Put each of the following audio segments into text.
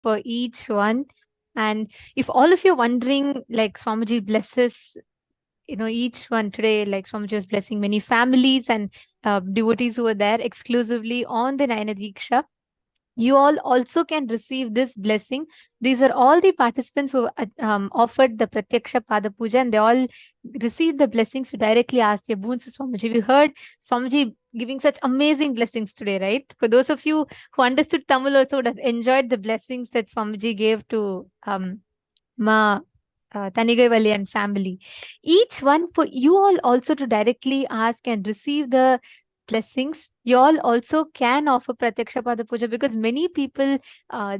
for each one. And if all of you are wondering, like Swamiji blesses, each one today, like Swamiji was blessing many families and devotees who were there exclusively on the Nayana Diksha. You all also can receive this blessing. These are all the participants who offered the Pratyaksha Pada Puja, and they all received the blessings to directly ask their boons to Swamiji. We heard Swamiji giving such amazing blessings today, right? For those of you who understood Tamil also would have enjoyed the blessings that Swamiji gave to Ma Tanigaivalli and family. Each one for you all also to directly ask and receive the blessings. You all also can offer Pratyaksha Pada Puja, because many people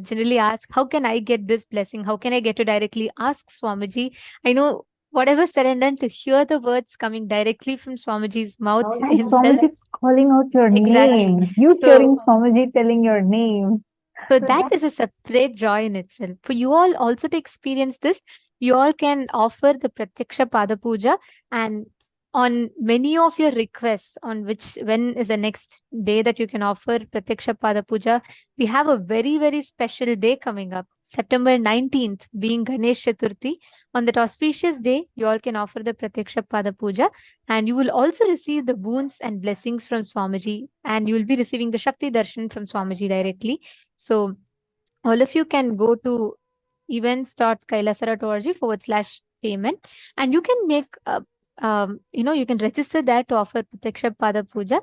generally ask, how can I get this blessing? How can I get to directly ask Swamiji? I know whatever said and done, to hear the words coming directly from Swamiji's mouth And himself. Swamiji calling out your Exactly. name. You So hearing Swamiji telling your name. So that is a separate joy in itself. For you all also to experience this, you all can offer the Pratyaksha Pada Puja, and on many of your requests on when is the next day that you can offer Pratyaksha Pada Puja, we have a very, very special day coming up. September 19th being Ganesh Chaturthi. On that auspicious day, you all can offer the Pratyaksha Pada Puja, and you will also receive the boons and blessings from Swamiji, and you will be receiving the Shakti Darshan from Swamiji directly. So all of you can go to events.kailasara.org/payment, and you can make, you can register there to offer Pratyaksha Pada Puja.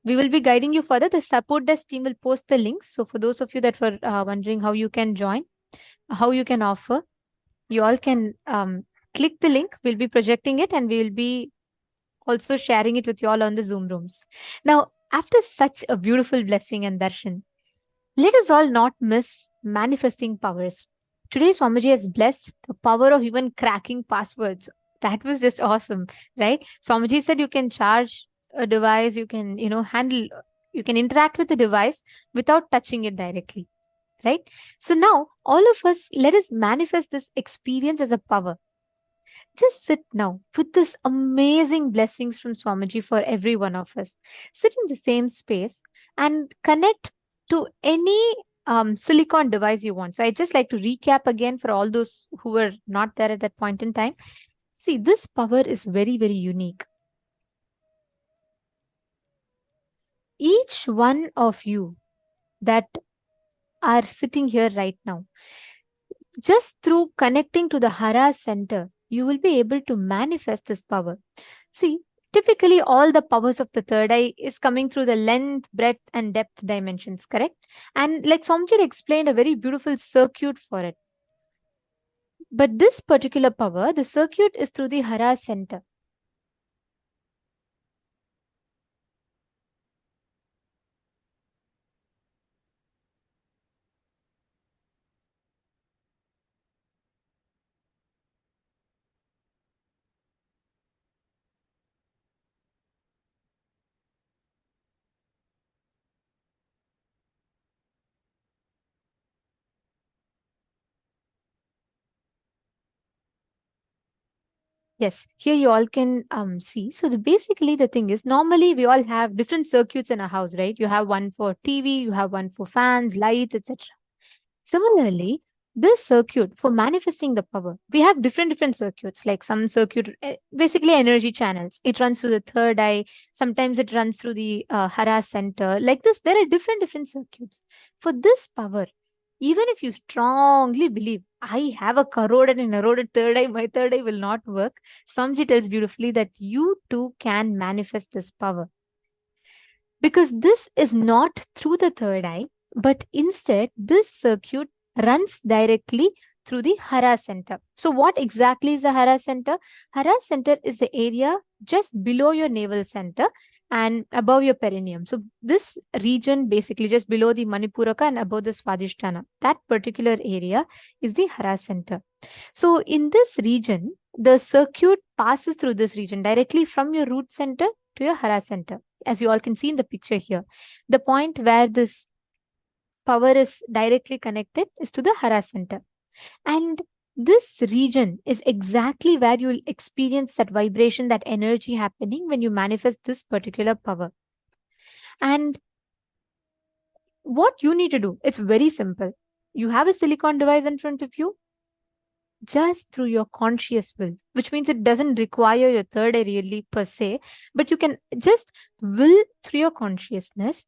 We will be guiding you further. The support desk team will post the links. So for those of you that were wondering how you can join, how you can offer, you all can click the link. We'll be projecting it, and we will be also sharing it with you all on the Zoom rooms. Now, after such a beautiful blessing and darshan, let us all not miss manifesting powers. Today, Swamiji has blessed the power of even cracking passwords. That was just awesome, right? Swamiji said you can charge a device, you can, you can interact with the device without touching it directly, right? So now, all of us, let us manifest this experience as a power. Just sit now with this amazing blessings from Swamiji for every one of us. Sit in the same space and connect to any silicon device you want. So I just like to recap again for all those who were not there at that point in time. See, this power is very, very unique. Each one of you that are sitting here right now, just through connecting to the Hara center, you will be able to manifest this power. See, typically all the powers of the third eye is coming through the length, breadth, and depth dimensions, correct? And like Somjit explained, a very beautiful circuit for it. But this particular power, the circuit is through the Hara center. Yes, here you all can see. So basically the thing is, normally we all have different circuits in a house, right? You have one for TV, you have one for fans, lights, etc. Similarly, this circuit for manifesting the power, we have different circuits, like some circuit, basically energy channels. It runs through the third eye. Sometimes it runs through the Hara center. Like this, there are different circuits. For this power, even if you strongly believe, I have a corroded and eroded third eye, my third eye will not work. Samji tells beautifully that you too can manifest this power. Because this is not through the third eye, but instead this circuit runs directly through the Hara center. So what exactly is the Hara center? Hara center is the area just below your navel center and above your perineum. So this region basically just below the Manipuraka and above the Swadhisthana, that particular area is the Hara center. So in this region, the circuit passes through this region directly from your root center to your Hara center. As you all can see in the picture here, the point where this power is directly connected is to the Hara center. And this region is exactly where you'll experience that vibration, that energy happening when you manifest this particular power. And what you need to do, it's very simple. You have a silicon device in front of you just through your conscious will, which means it doesn't require your third eye really per se, but you can just will through your consciousness,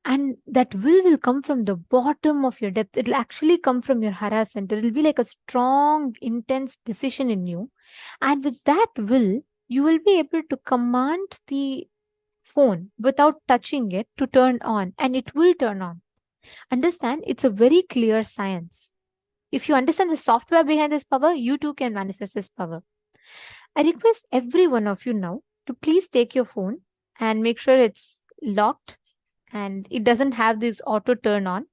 and that will come from the bottom of your depth. It'll actually come from your hara center. It'll be like a strong, intense decision in you. And with that will, you will be able to command the phone without touching it to turn on, and it will turn on. Understand, it's a very clear science. If you understand the software behind this power, you too can manifest this power. I request every one of you now to please take your phone and make sure it's locked and it doesn't have this auto turn on.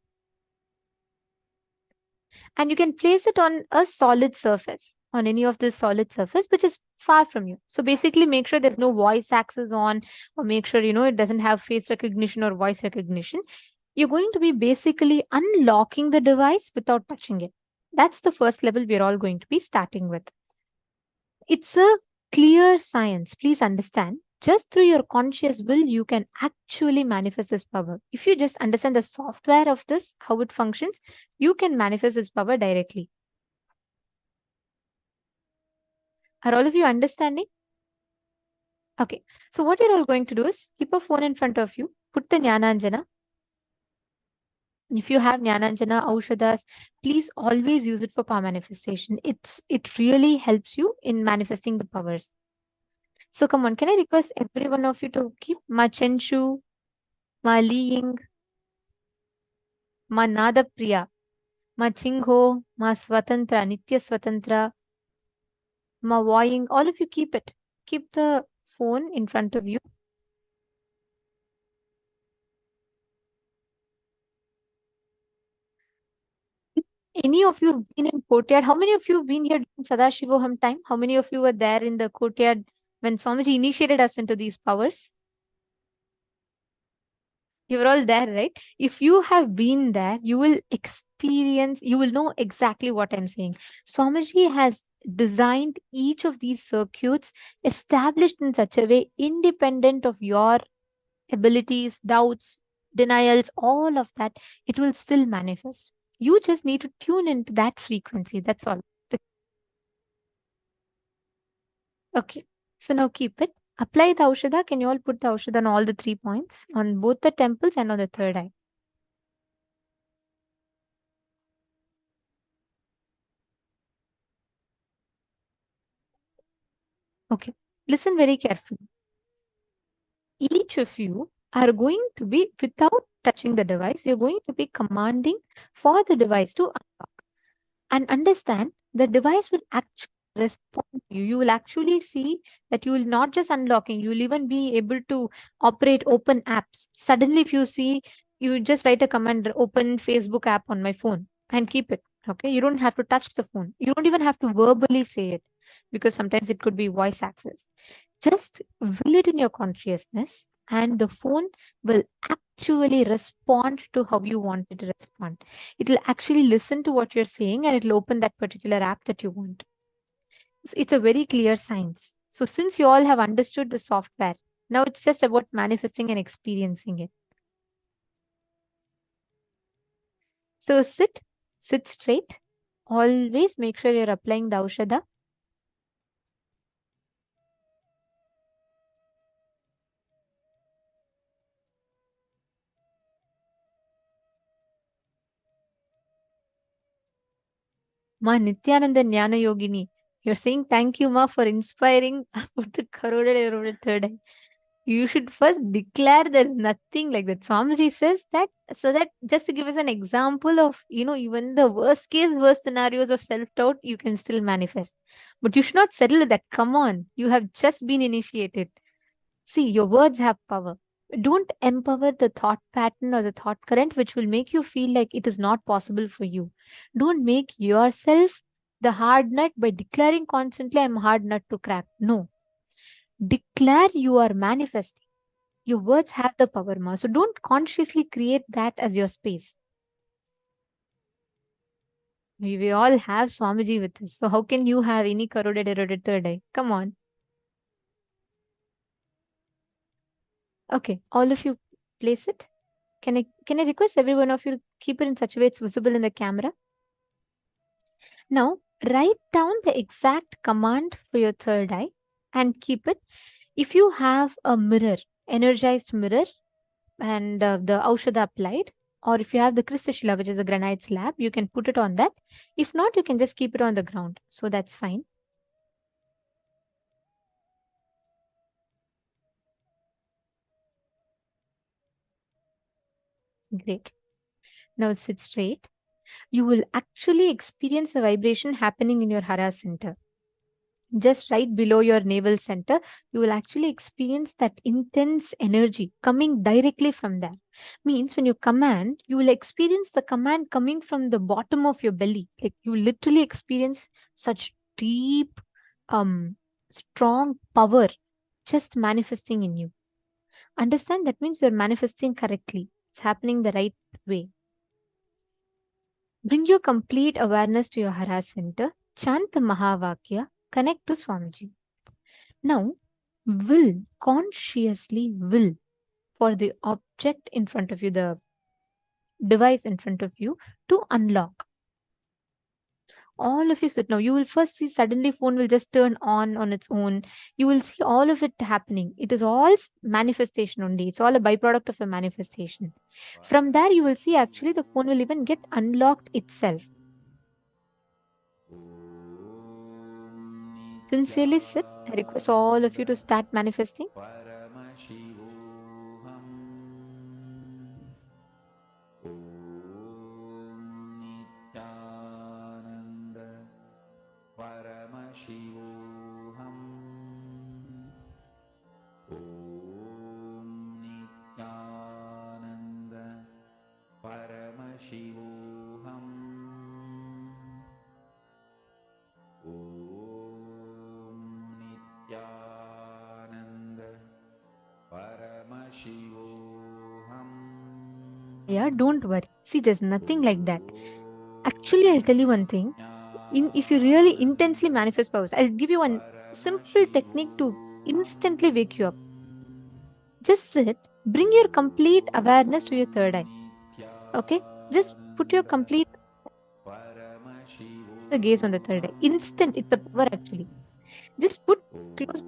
And you can place it on a solid surface, on any of this solid surface which is far from you. So basically make sure there's no voice access on, or make sure it doesn't have face recognition or voice recognition. You're going to be basically unlocking the device without touching it. That's the first level we're all going to be starting with. It's a clear science. Please understand. Just through your conscious will, you can actually manifest this power. If you just understand the software of this, how it functions, you can manifest this power directly. Are all of you understanding? Okay. So what you're all going to do is keep a phone in front of you, put the Jnananjana. If you have Jnananjana, Aushadas, please always use it for power manifestation. It really helps you in manifesting the powers. So come on, can I request every one of you to keep Ma Chenshu, Ma Liying, Ma Nada Priya, Ma Chingho, Ma Swatantra, Nitya Swatantra, Ma Voying, all of you keep it. Keep the phone in front of you. Any of you have been in courtyard? How many of you have been here during Sadashivoham time? How many of you were there in the courtyard when Swamiji initiated us into these powers? You were all there, right? If you have been there, you will experience, you will know exactly what I'm saying. Swamiji has designed each of these circuits established in such a way, independent of your abilities, doubts, denials, all of that, it will still manifest. You just need to tune into that frequency. That's all. Okay. So now keep it. Apply the Aushadha. Can you all put the Aushadha on all the 3 points, on both the temples and on the third eye? Okay. Listen very carefully. Each of you are going to be, without touching the device, you're going to be commanding for the device to unlock. And understand, the device will actually respond to you. You will actually see that you will not just unlocking, you will even be able to operate open apps. Suddenly, if you see, you just write a command, open Facebook app on my phone and keep it. Okay. You don't have to touch the phone. You don't even have to verbally say it, because sometimes it could be voice access. Just will it in your consciousness, and the phone will actually respond to how you want it to respond. It will actually listen to what you're saying, and it'll open that particular app that you want. It's a very clear science. So since you all have understood the software, now it's just about manifesting and experiencing it. So sit straight. Always make sure you're applying the Aushadha. Ma Nithyananda Jnana Yogini. You're saying thank you, Ma, for inspiring about the Karoded third eye. You should first declare there's nothing like that. Swamiji says that, so that just to give us an example of, even the worst scenarios of self-doubt, you can still manifest. But you should not settle with that. Come on. You have just been initiated. See, your words have power. Don't empower the thought pattern or the thought current which will make you feel like it is not possible for you. Don't make yourself the hard nut by declaring constantly, I'm hard nut to crack. No. Declare you are manifesting. Your words have the power, Ma. So don't consciously create that as your space. We all have Swamiji with us. So how can you have any corroded, eroded third eye? Come on. Okay, all of you place it. Can I request every one of you to keep it in such a way it's visible in the camera? Now, write down the exact command for your third eye and keep it. If you have a mirror, energized mirror, and the Aushadha applied, or if you have the Kristashila, which is a granite slab, you can put it on that. If not, you can just keep it on the ground. So that's fine. Great. Now sit straight. You will actually experience the vibration happening in your Hara center. Just right below your navel center, you will actually experience that intense energy coming directly from there. Means when you command, you will experience the command coming from the bottom of your belly. Like you literally experience such deep, strong power just manifesting in you. Understand that means you're manifesting correctly. It's happening the right way. Bring your complete awareness to your Hara center. Chant the Mahavakya. Connect to Swamiji. Now, consciously will for the object in front of you, the device in front of you to unlock. All of you sit now. You will first see suddenly phone will just turn on its own. You will see all of it happening. It is all manifestation only. It's all a byproduct of a manifestation. From there, you will see actually the phone will even get unlocked itself. Sincerely sit. I request all of you to start manifesting. Paramashivam. Om Nithyananda. Paramashivam. Om Nithyananda. Paramashivam. Yeah, don't worry. See, there's nothing like that. Actually, I'll tell you one thing. If you really intensely manifest powers, I'll give you one simple technique to instantly wake you up. Just sit, bring your complete awareness to your third eye. Okay? Just put your complete the gaze on the third eye. Instant, it's the power actually. Just put close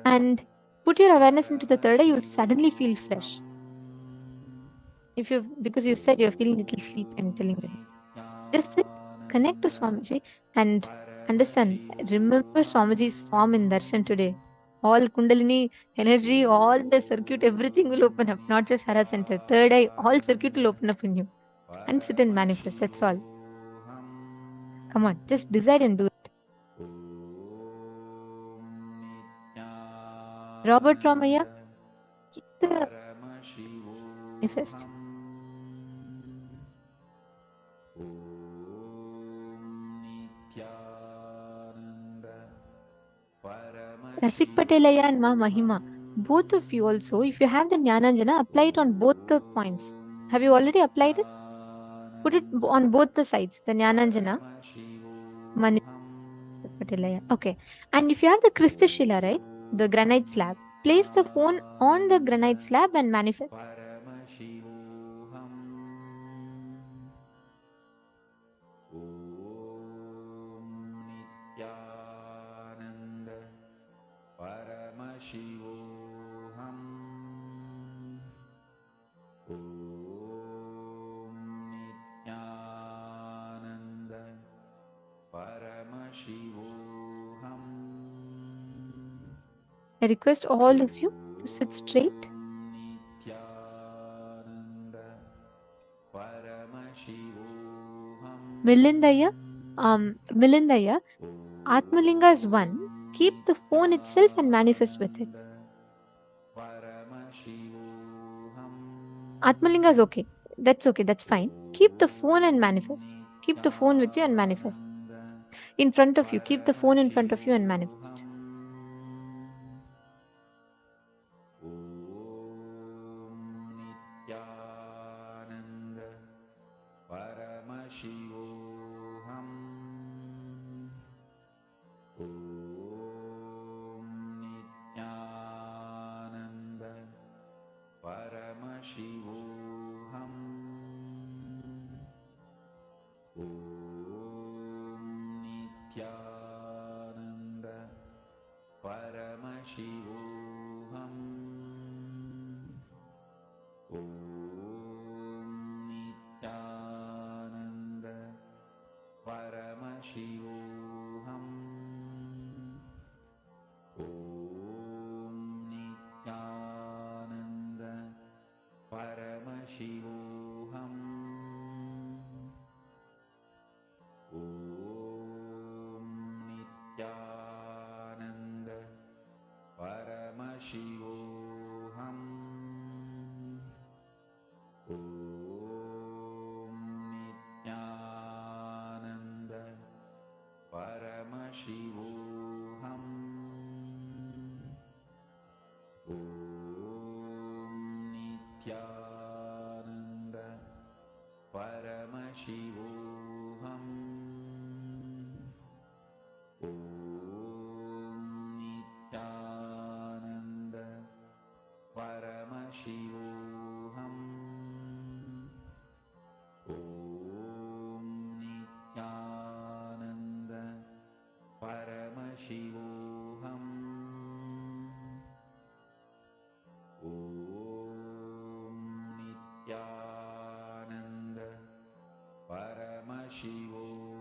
and put your awareness into the third eye, you'll suddenly feel fresh. Because you said you're feeling a little sleepy, I'm telling you. Just sit, connect to Swamiji, and understand. Remember Swamiji's form in Darshan today. All Kundalini energy, all the circuit, everything will open up. Not just Hara Center. Third eye, all circuit will open up in you. And sit and manifest. That's all. Come on, just decide and do it. Robert Ramaya, keep the manifest. Rasik Patelaya and Ma Mahima, both of you also, if you have the Jnananjana, apply it on both the points. Have you already applied it? Put it on both the sides, the Jnananjana. Patelaya. Okay. And if you have the Kristashila, right, the granite slab, place the phone on the granite slab and manifest. Paramashivam. Om Nithyananda. Paramashivam. I request all of you to sit straight. Milindaya, Atmalinga is one. Keep the phone itself and manifest with it. Atmalinga is okay. That's okay. That's fine. Keep the phone and manifest. Keep the phone with you and manifest. In front of you. Keep the phone in front of you and manifest.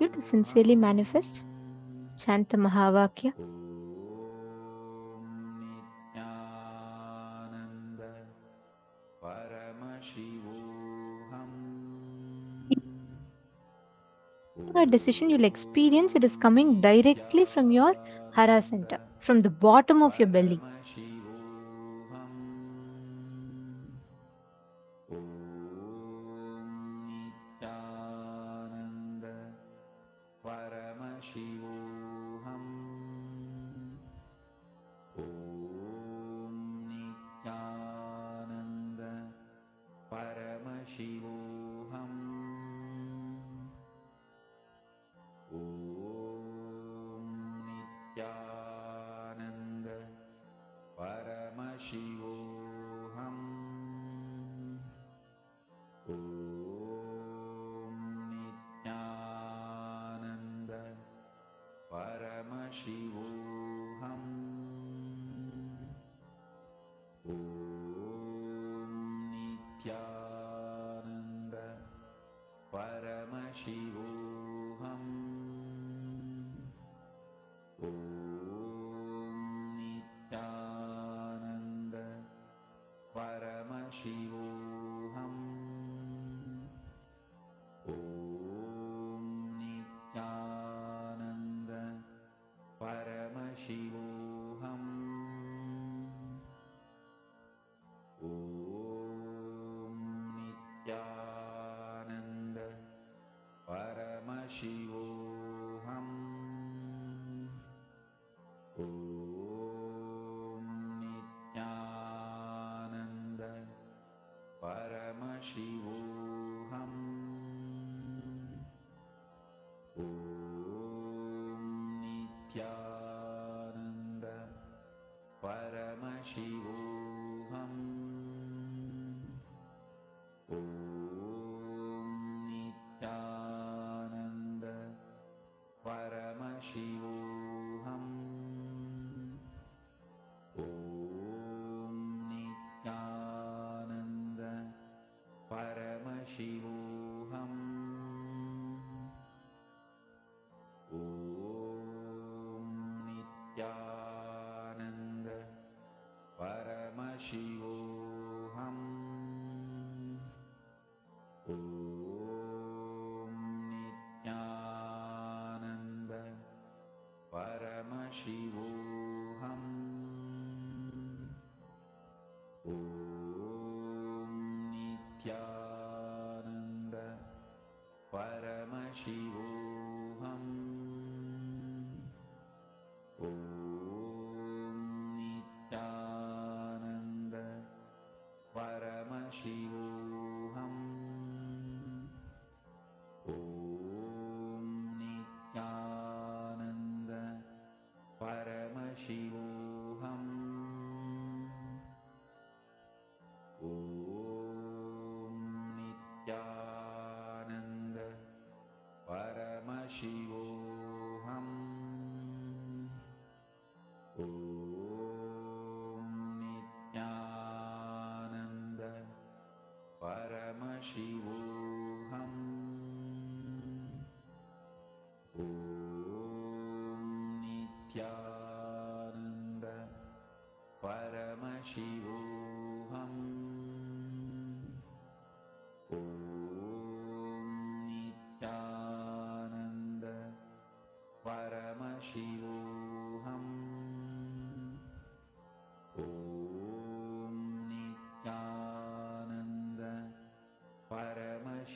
You to sincerely manifest, chant the Mahavakya. A decision you'll experience, it is coming directly from your Hara center, from the bottom of your belly.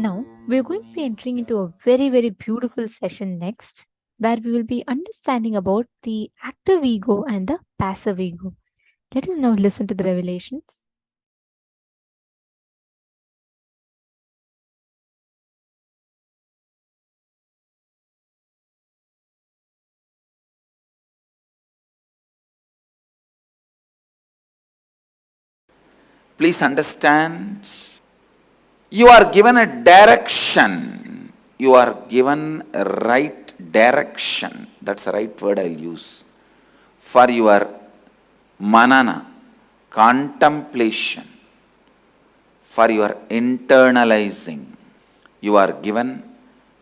Now, we're going to be entering into a very, very beautiful session next, where we will be understanding about the active ego and the passive ego. Let us now listen to the revelations. Please understand, you are given a direction. You are given a right direction. That's the right word I'll use. For your manana, contemplation, for your internalizing. You are given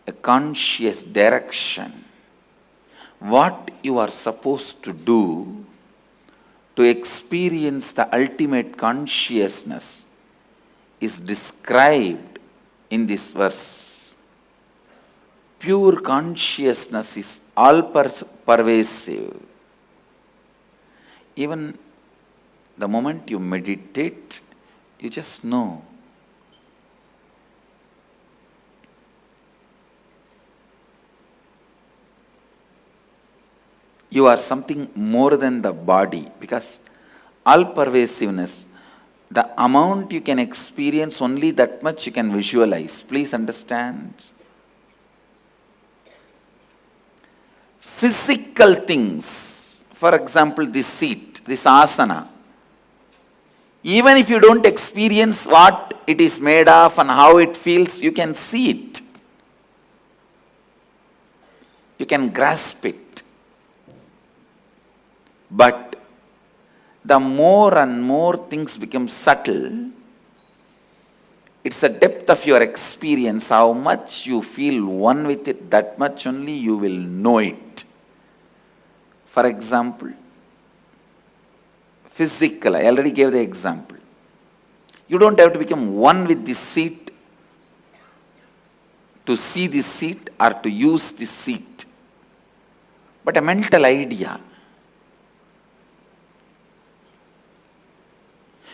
a conscious direction. What you are supposed to do to experience the ultimate consciousness is described in this verse. Pure consciousness is all pervasive. Even the moment you meditate, you just know. You are something more than the body, because all pervasiveness, the amount you can experience, only that much you can visualize. Please understand. Physical things, for example, this seat, this asana, even if you don't experience what it is made of and how it feels, you can see it. You can grasp it. But the more and more things become subtle, it's the depth of your experience, how much you feel one with it, that much only you will know it. For example, physical, I already gave the example. You don't have to become one with this seat to see this seat or to use this seat, but a mental idea.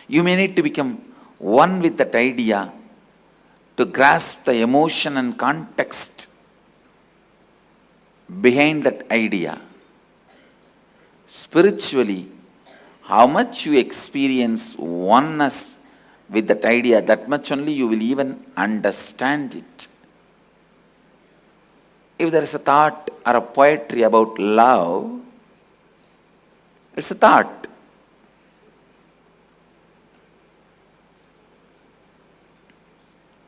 You may need to become one with that idea to grasp the emotion and context behind that idea. Spiritually, how much you experience oneness with that idea, that much only you will even understand it. If there is a thought or a poetry about love, it's a thought.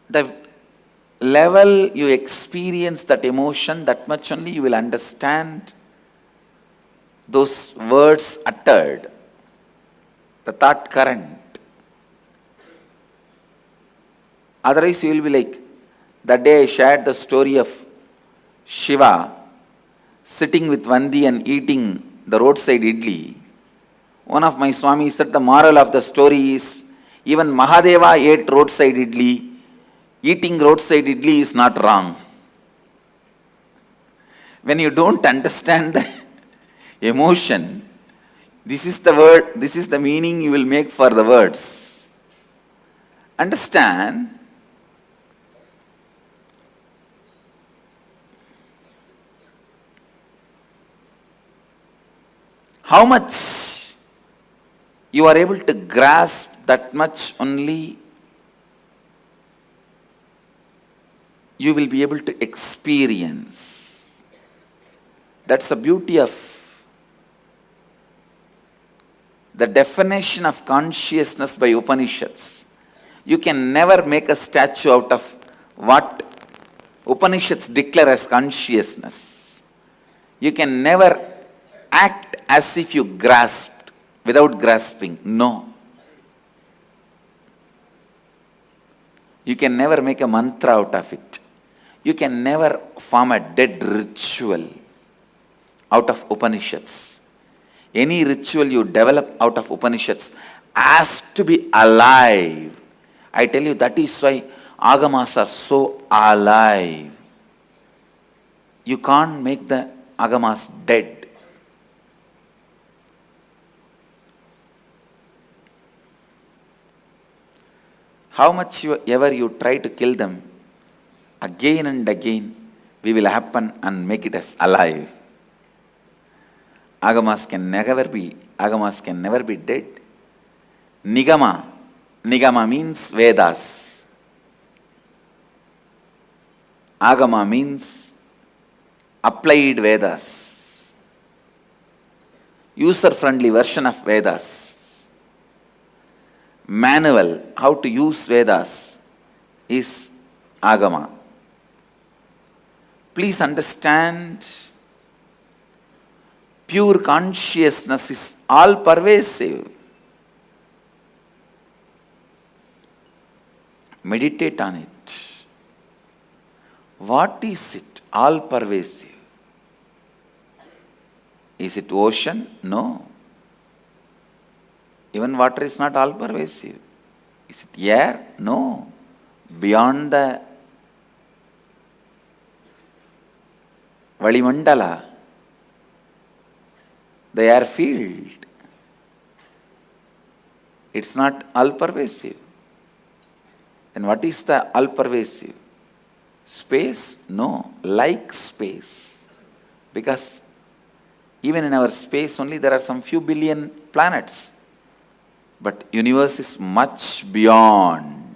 The level you experience that emotion, that much only you will understand those words uttered, the thought current. Otherwise you will be like, that day I shared the story of Shiva sitting with Vandi and eating the roadside idli. One of my Swamis said the moral of the story is, even Mahadeva ate roadside idli. Eating roadside idli is not wrong. When you don't understand the emotion, this is the word, this is the meaning you will make for the words. Understand? How much you are able to grasp, that much only you will be able to experience. That's the beauty of the definition of consciousness by Upanishads. You can never make a statue out of what Upanishads declare as consciousness. You can never act as if you grasped without grasping. No. You can never make a mantra out of it. You can never form a dead ritual out of Upanishads. Any ritual you develop out of Upanishads has to be alive. I tell you, that is why Agamas are so alive. You can't make the Agamas dead. How much ever you try to kill them, Again and again, we will happen and make it as alive. Agamas can never be dead. Nigama means Vedas. Agama means applied Vedas. User-friendly version of Vedas. Manual, how to use Vedas, is Agama. Please understand, pure consciousness is all-pervasive. Meditate on it. What is it? All-pervasive. Is it ocean? No. Even water is not all-pervasive. Is it air? No. Beyond the Valimandala, the air field, it's not all-pervasive. Then what is the all-pervasive? Space? No. Like space. Because even in our space only there are some few billion planets. But universe is much beyond.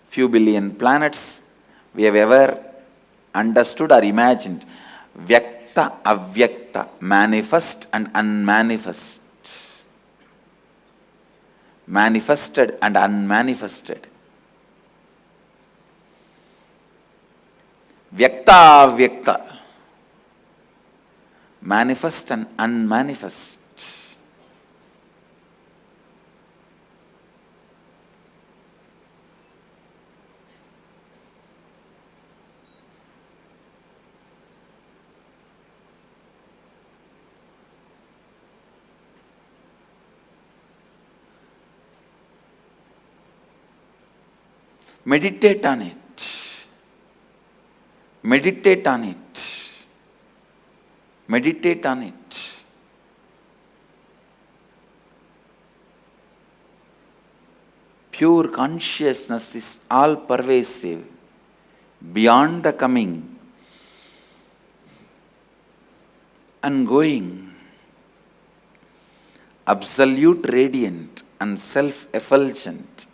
Few billion planets we have ever understood or imagined. Vyakta, avyakta, manifest and unmanifest. Manifested and unmanifested. Vyakta, avyakta. Manifest and unmanifest. Meditate on it. Meditate on it. Meditate on it. Pure consciousness is all-pervasive, beyond the coming and going, absolute radiant and self-effulgent,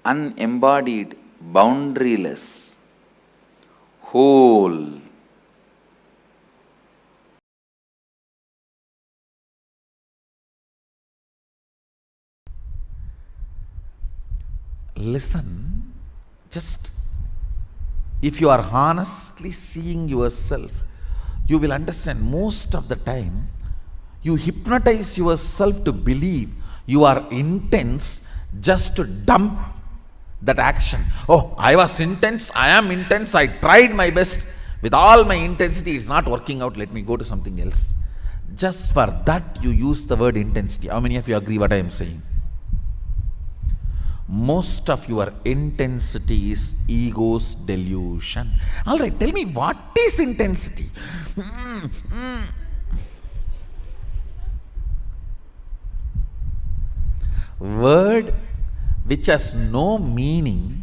unembodied, boundaryless, whole. Listen, just if you are honestly seeing yourself, you will understand most of the time you hypnotize yourself to believe you are intense just to dump that action. Oh, I was intense, I am intense, I tried my best with all my intensity, it's not working out, let me go to something else. Just for that you use the word intensity. How many of you agree what I am saying? Most of your intensity is ego's delusion. Alright, tell me, what is intensity? Word which has no meaning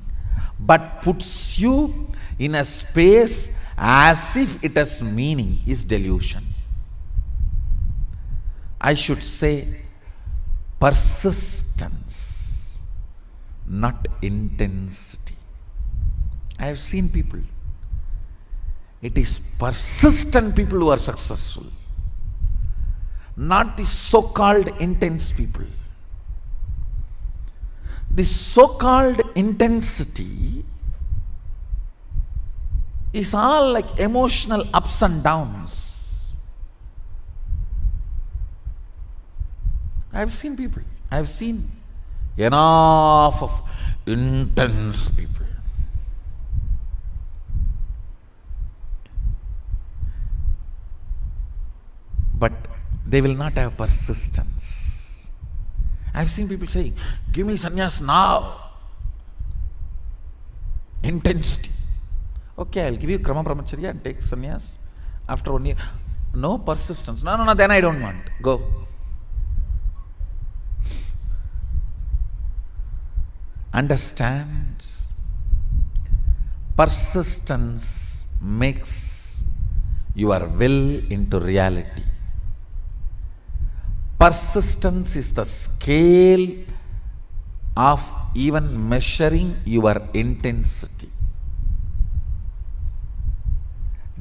but puts you in a space as if it has meaning is delusion. I should say persistence, not intensity. I have seen people. It is persistent people who are successful, not the so-called intense people. The so-called intensity is all like emotional ups and downs. I have seen people. I have seen enough of intense people. But they will not have persistence. I've seen people saying, give me sannyas now. Intensity. Okay, I'll give you krama brahmacharya and take sannyas after 1 year. No persistence. No, then I don't want. Go. Understand. Persistence makes your will into reality. Persistence is the scale of even measuring your intensity.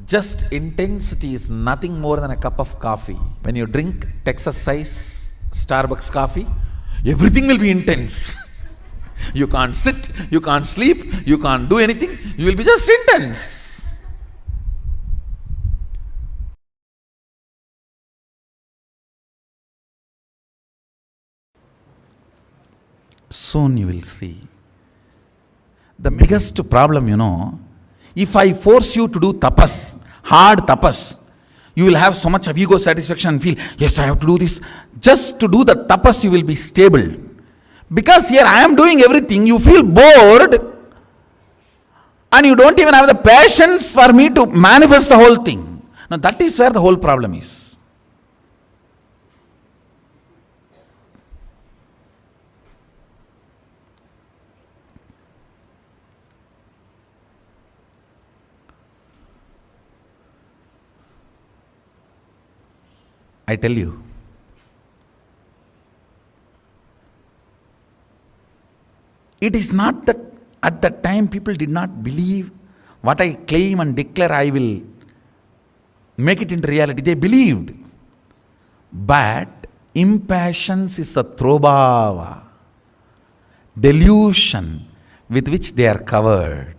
Just intensity is nothing more than a cup of coffee. When you drink Texas size Starbucks coffee, everything will be intense. You can't sit, you can't sleep, you can't do anything, you will be just intense. Soon you will see. The biggest problem, if I force you to do tapas, hard tapas, you will have so much of ego satisfaction and feel, yes, I have to do this. Just to do the tapas, you will be stable. Because here I am doing everything, you feel bored and you don't even have the patience for me to manifest the whole thing. Now that is where the whole problem is. I tell you, it is not that at that time people did not believe what I claim and declare I will make it into reality. They believed. But impatience is a throbhava, delusion with which they are covered.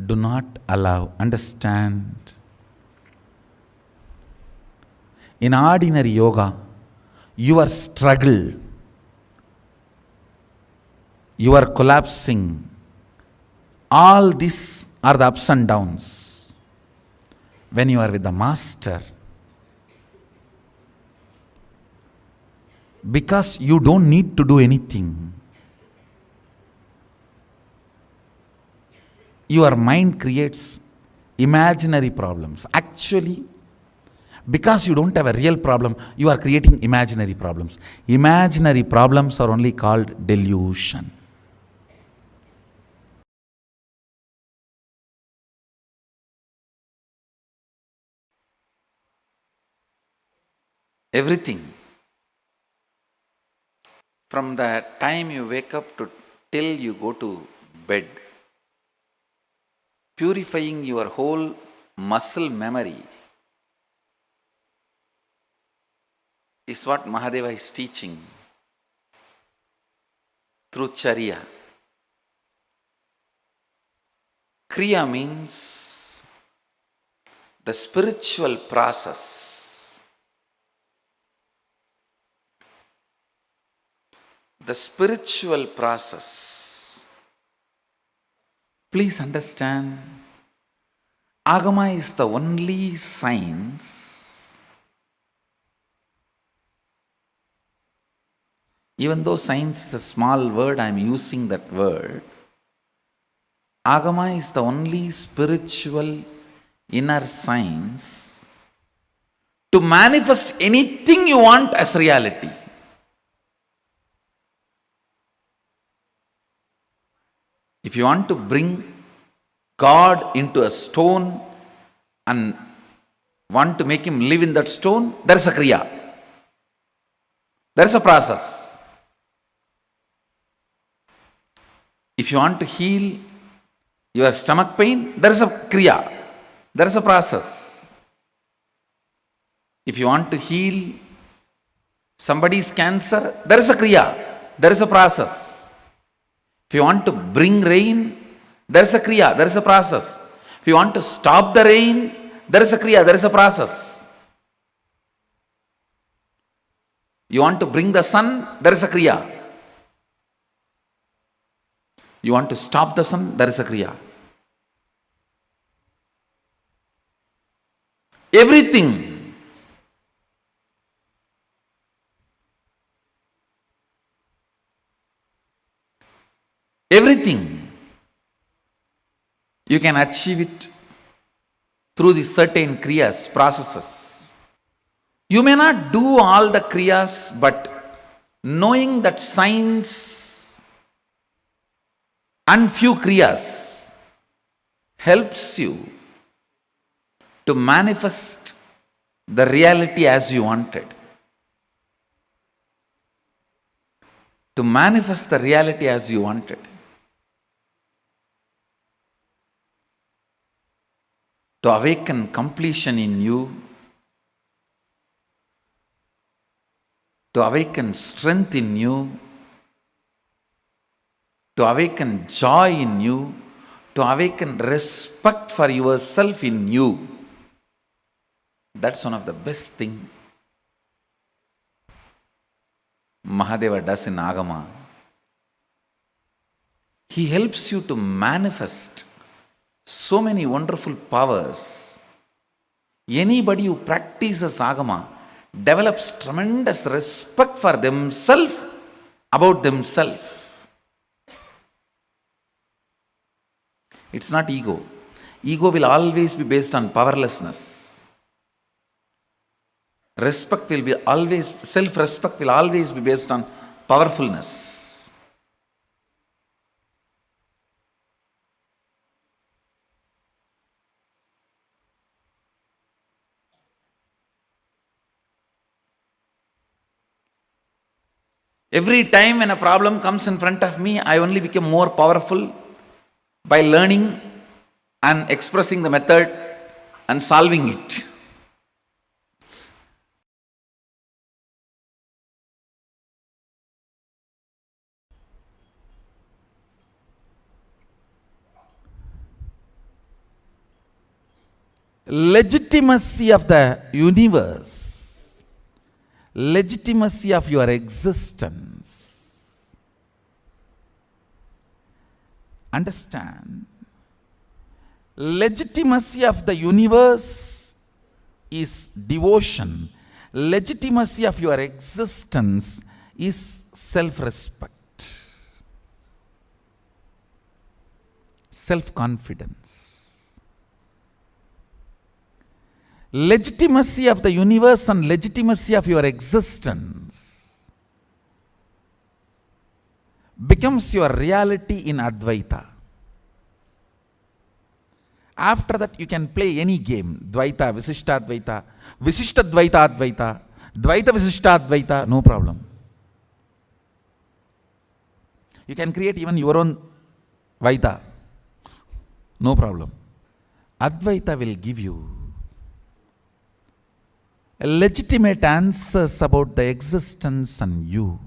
Do not allow, understand. In ordinary yoga, your struggle, your collapsing, all these are the ups and downs. When you are with the master, because you don't need to do anything, your mind creates imaginary problems. Actually, because you don't have a real problem, you are creating imaginary problems. Imaginary problems are only called delusion. Everything, from the time you wake up to till you go to bed, purifying your whole muscle memory is what Mahadeva is teaching through Charya. Kriya means the spiritual process. The spiritual process. Please understand, Agama is the only science, even though science is a small word, I am using that word. Agama is the only spiritual inner science to manifest anything you want as reality. If you want to bring God into a stone and want to make him live in that stone, there is a kriya. There is a process. If you want to heal your stomach pain, there is a kriya. There is a process. If you want to heal somebody's cancer, there is a kriya. There is a process. If you want to bring rain, there is a kriya, there is a process. If you want to stop the rain, there is a kriya, there is a process. You want to bring the sun, there is a kriya. You want to stop the sun, there is a kriya. Everything. Everything. You can achieve it through the certain kriyas, processes. You may not do all the kriyas, but knowing that science and few kriyas helps you to manifest the reality as you wanted. To manifest the reality as you wanted. To awaken completion in you. To awaken strength in you. To awaken joy in you. To awaken respect for yourself in you. That's one of the best things Mahadeva does in Agama. He helps you to manifest so many wonderful powers. Anybody who practices Agama develops tremendous respect for themselves, about themselves. It's not ego. Ego will always be based on powerlessness. Respect will be always, self-respect will always be based on powerfulness. Every time when a problem comes in front of me, I only become more powerful by learning and expressing the method and solving it. Legitimacy of the universe, legitimacy of your existence. Understand, legitimacy of the universe is devotion. Legitimacy of your existence is self-respect, self-confidence. Legitimacy of the universe and legitimacy of your existence becomes your reality in Advaita. After that, you can play any game. Dvaita, Visishtadvaita, Visishtadvaita, Advaita, Dvaita, Visishtadvaita, no problem. You can create even your own Vaita, no problem. Advaita will give you legitimate answers about the existence and you.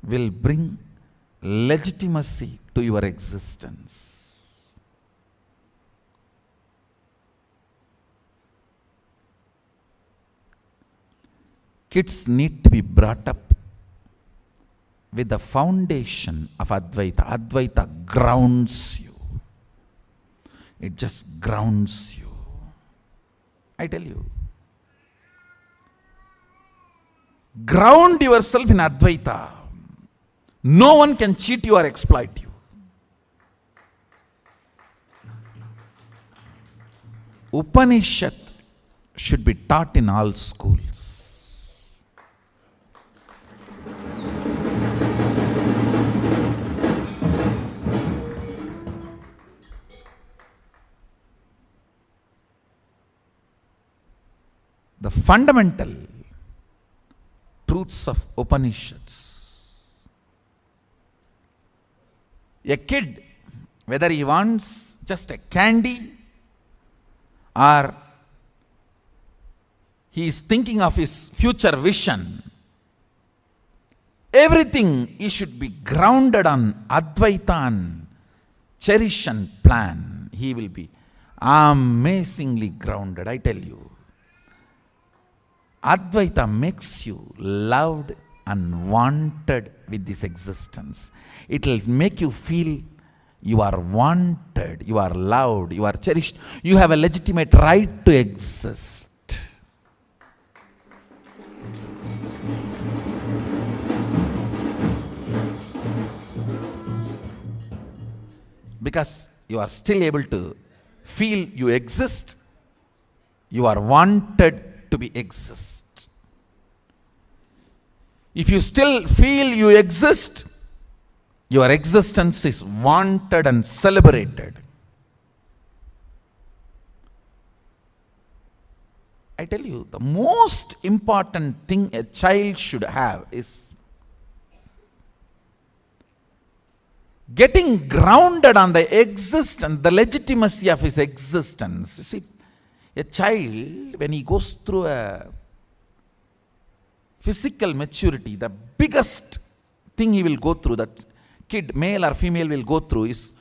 Will bring legitimacy to your existence. Kids need to be brought up with the foundation of Advaita. Advaita grounds you. It just grounds you. I tell you. Ground yourself in Advaita. No one can cheat you or exploit you. Upanishad should be taught in all schools. The fundamental truths of Upanishads. A kid, whether he wants just a candy or he is thinking of his future vision, everything he should be grounded on Advaita and cherish and plan. He will be amazingly grounded, I tell you. Advaita makes you loved and wanted with this existence. It will make you feel you are wanted, you are loved, you are cherished. You have a legitimate right to exist. because you are still able to feel you exist, you are wanted to be exist. If you still feel you exist, your existence is wanted and celebrated. I tell you, the most important thing a child should have is getting grounded on the existence, the legitimacy of his existence. You see, a child, when he goes through a physical maturity, the biggest thing he will go through, that kid, male or female, will go through is,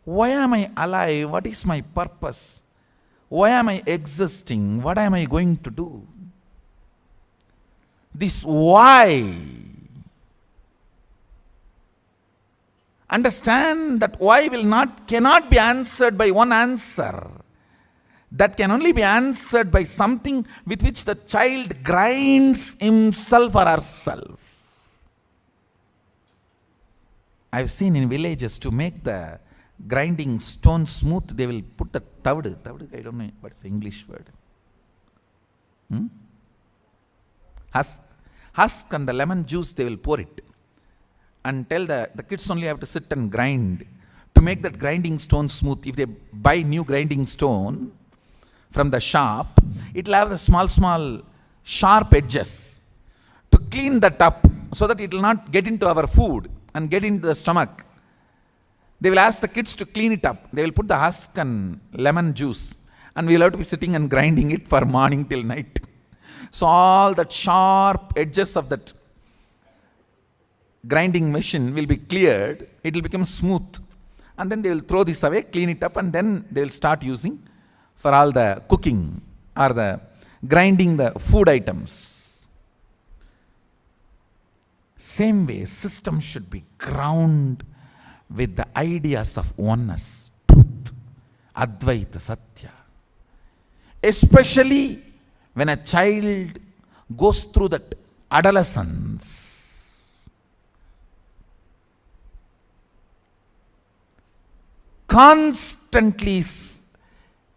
why am I alive? What is my purpose? Why am I existing? What am I going to do? This why. Understand that why cannot be answered by one answer. That can only be answered by something with which the child grinds himself or herself. I've seen in villages, to make the grinding stone smooth, they will put a tavdu. Tavdu, I don't know what's the English word. Husk and the lemon juice, they will pour it. And tell the kids only have to sit and grind. To make that grinding stone smooth, if they buy new grinding stone from the shop, it will have the small sharp edges. To clean that up, so that it will not get into our food and get into the stomach, they will ask the kids to clean it up. They will put the husk and lemon juice, and we will have to be sitting and grinding it for morning till night. So all that sharp edges of that grinding machine will be cleared. It will become smooth, and then they will throw this away, clean it up, and then they will start using for all the cooking or the grinding the food items. Same way, system should be ground with the ideas of oneness, truth, Advaita, Satya. Especially when a child goes through that adolescence. Constantly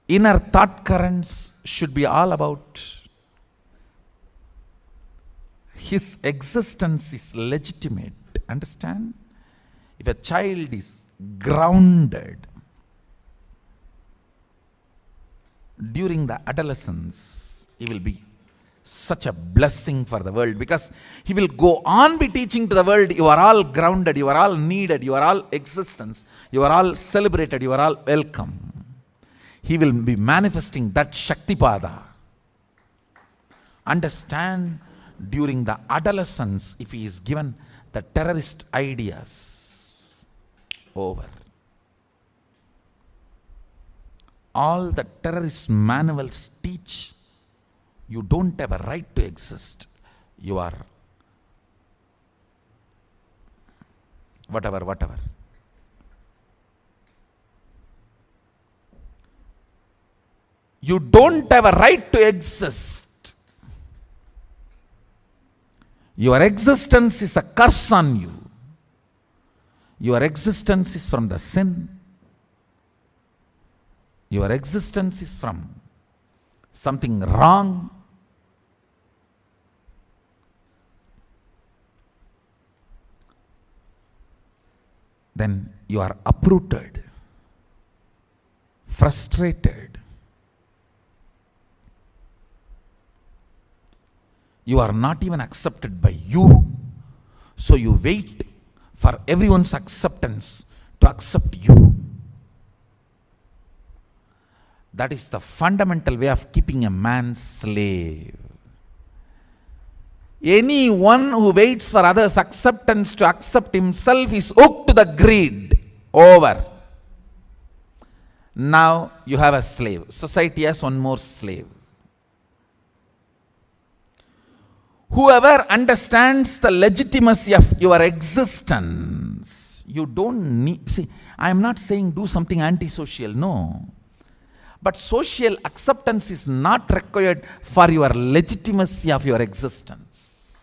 inner thought currents should be all about his existence is legitimate. Understand? If a child is grounded during the adolescence, he will be such a blessing for the world, because he will go on be teaching to the world, you are all grounded, you are all needed, you are all existence, you are all celebrated, you are all welcome. He will be manifesting that Shaktipada. Understand, during the adolescence, if he is given the terrorist ideas, over. All the terrorist manuals teach you don't have a right to exist. You are whatever. You don't have a right to exist. Your existence is a curse on you. Your existence is from the sin. Your existence is from something wrong. Then you are uprooted, frustrated. You are not even accepted by you. So you wait for everyone's acceptance to accept you. That is the fundamental way of keeping a man slave. Anyone who waits for others' acceptance to accept himself is hooked to the greed. Over. Now you have a slave. Society has one more slave. Whoever understands the legitimacy of your existence, you don't need, see, I am not saying do something antisocial, no. But social acceptance is not required for your legitimacy of your existence.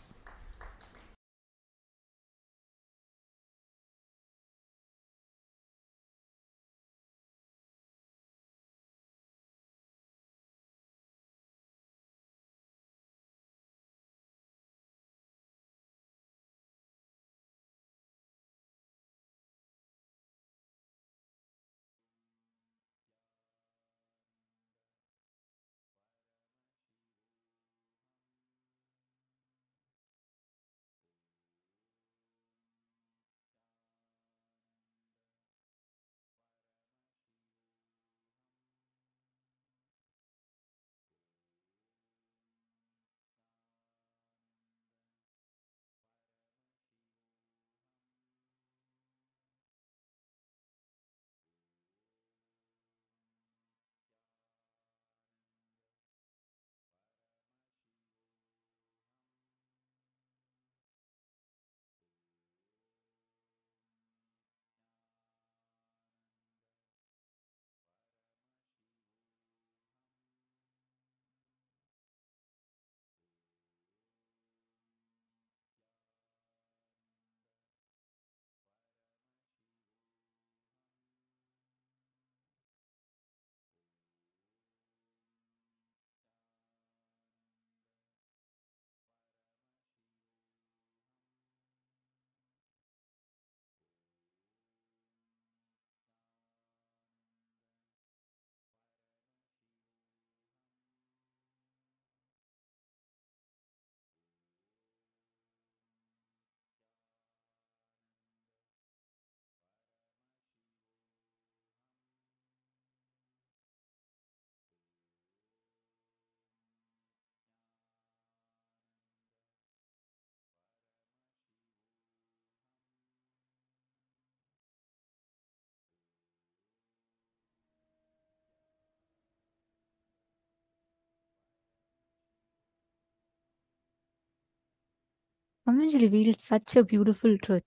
Swamiji revealed such a beautiful truth.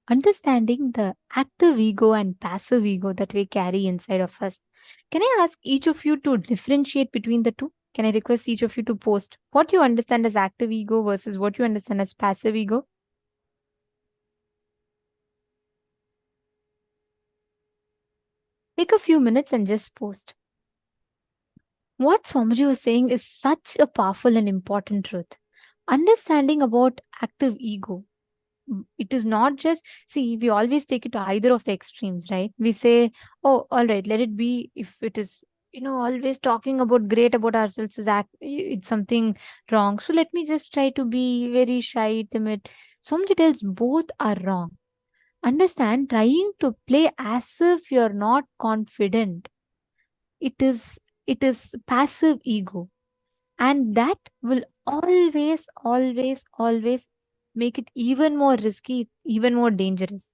Understanding the active ego and passive ego that we carry inside of us. Can I ask each of you to differentiate between the two? Can I request each of you to post what you understand as active ego versus what you understand as passive ego? Take a few minutes and just post. What Swamiji was saying is such a powerful and important truth. Understanding about active ego. It is not just, see, we always take it to either of the extremes, right? We say, oh, all right, let it be. If it is, always talking about great about ourselves is it's something wrong. So let me just try to be very shy, timid. Swamiji tells both are wrong. Understand, trying to play as if you're not confident. It is passive ego, and that will always make it even more risky, even more dangerous.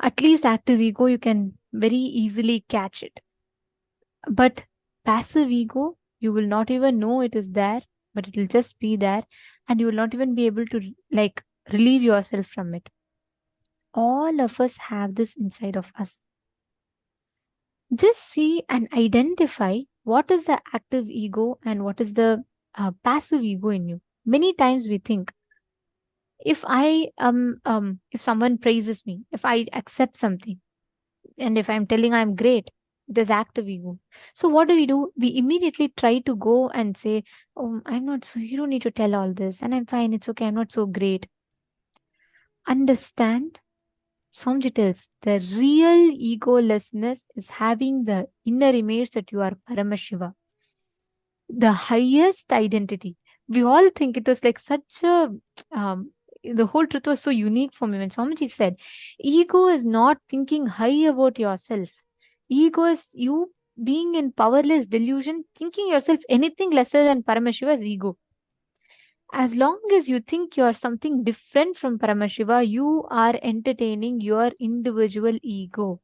At least active ego, you can very easily catch it. But passive ego, you will not even know it is there, but it will just be there, and you will not even be able to like relieve yourself from it. All of us have this inside of us. Just see and identify what is the active ego and what is the passive ego in you. Many times we think, if someone praises me, if I accept something, and if I'm telling I'm great, it is active ego. So what do? We immediately try to go and say, oh, I'm not so, you don't need to tell all this, and I'm fine, it's okay, I'm not so great. Understand, Somji tells, the real egolessness is having the inner image that you are Paramashiva, the highest identity. We all think it was like such a, the whole truth was so unique for me when Swamiji said, ego is not thinking high about yourself. Ego is you being in powerless delusion, thinking yourself anything lesser than Paramashiva is ego. As long as you think you are something different from Paramashiva, you are entertaining your individual ego.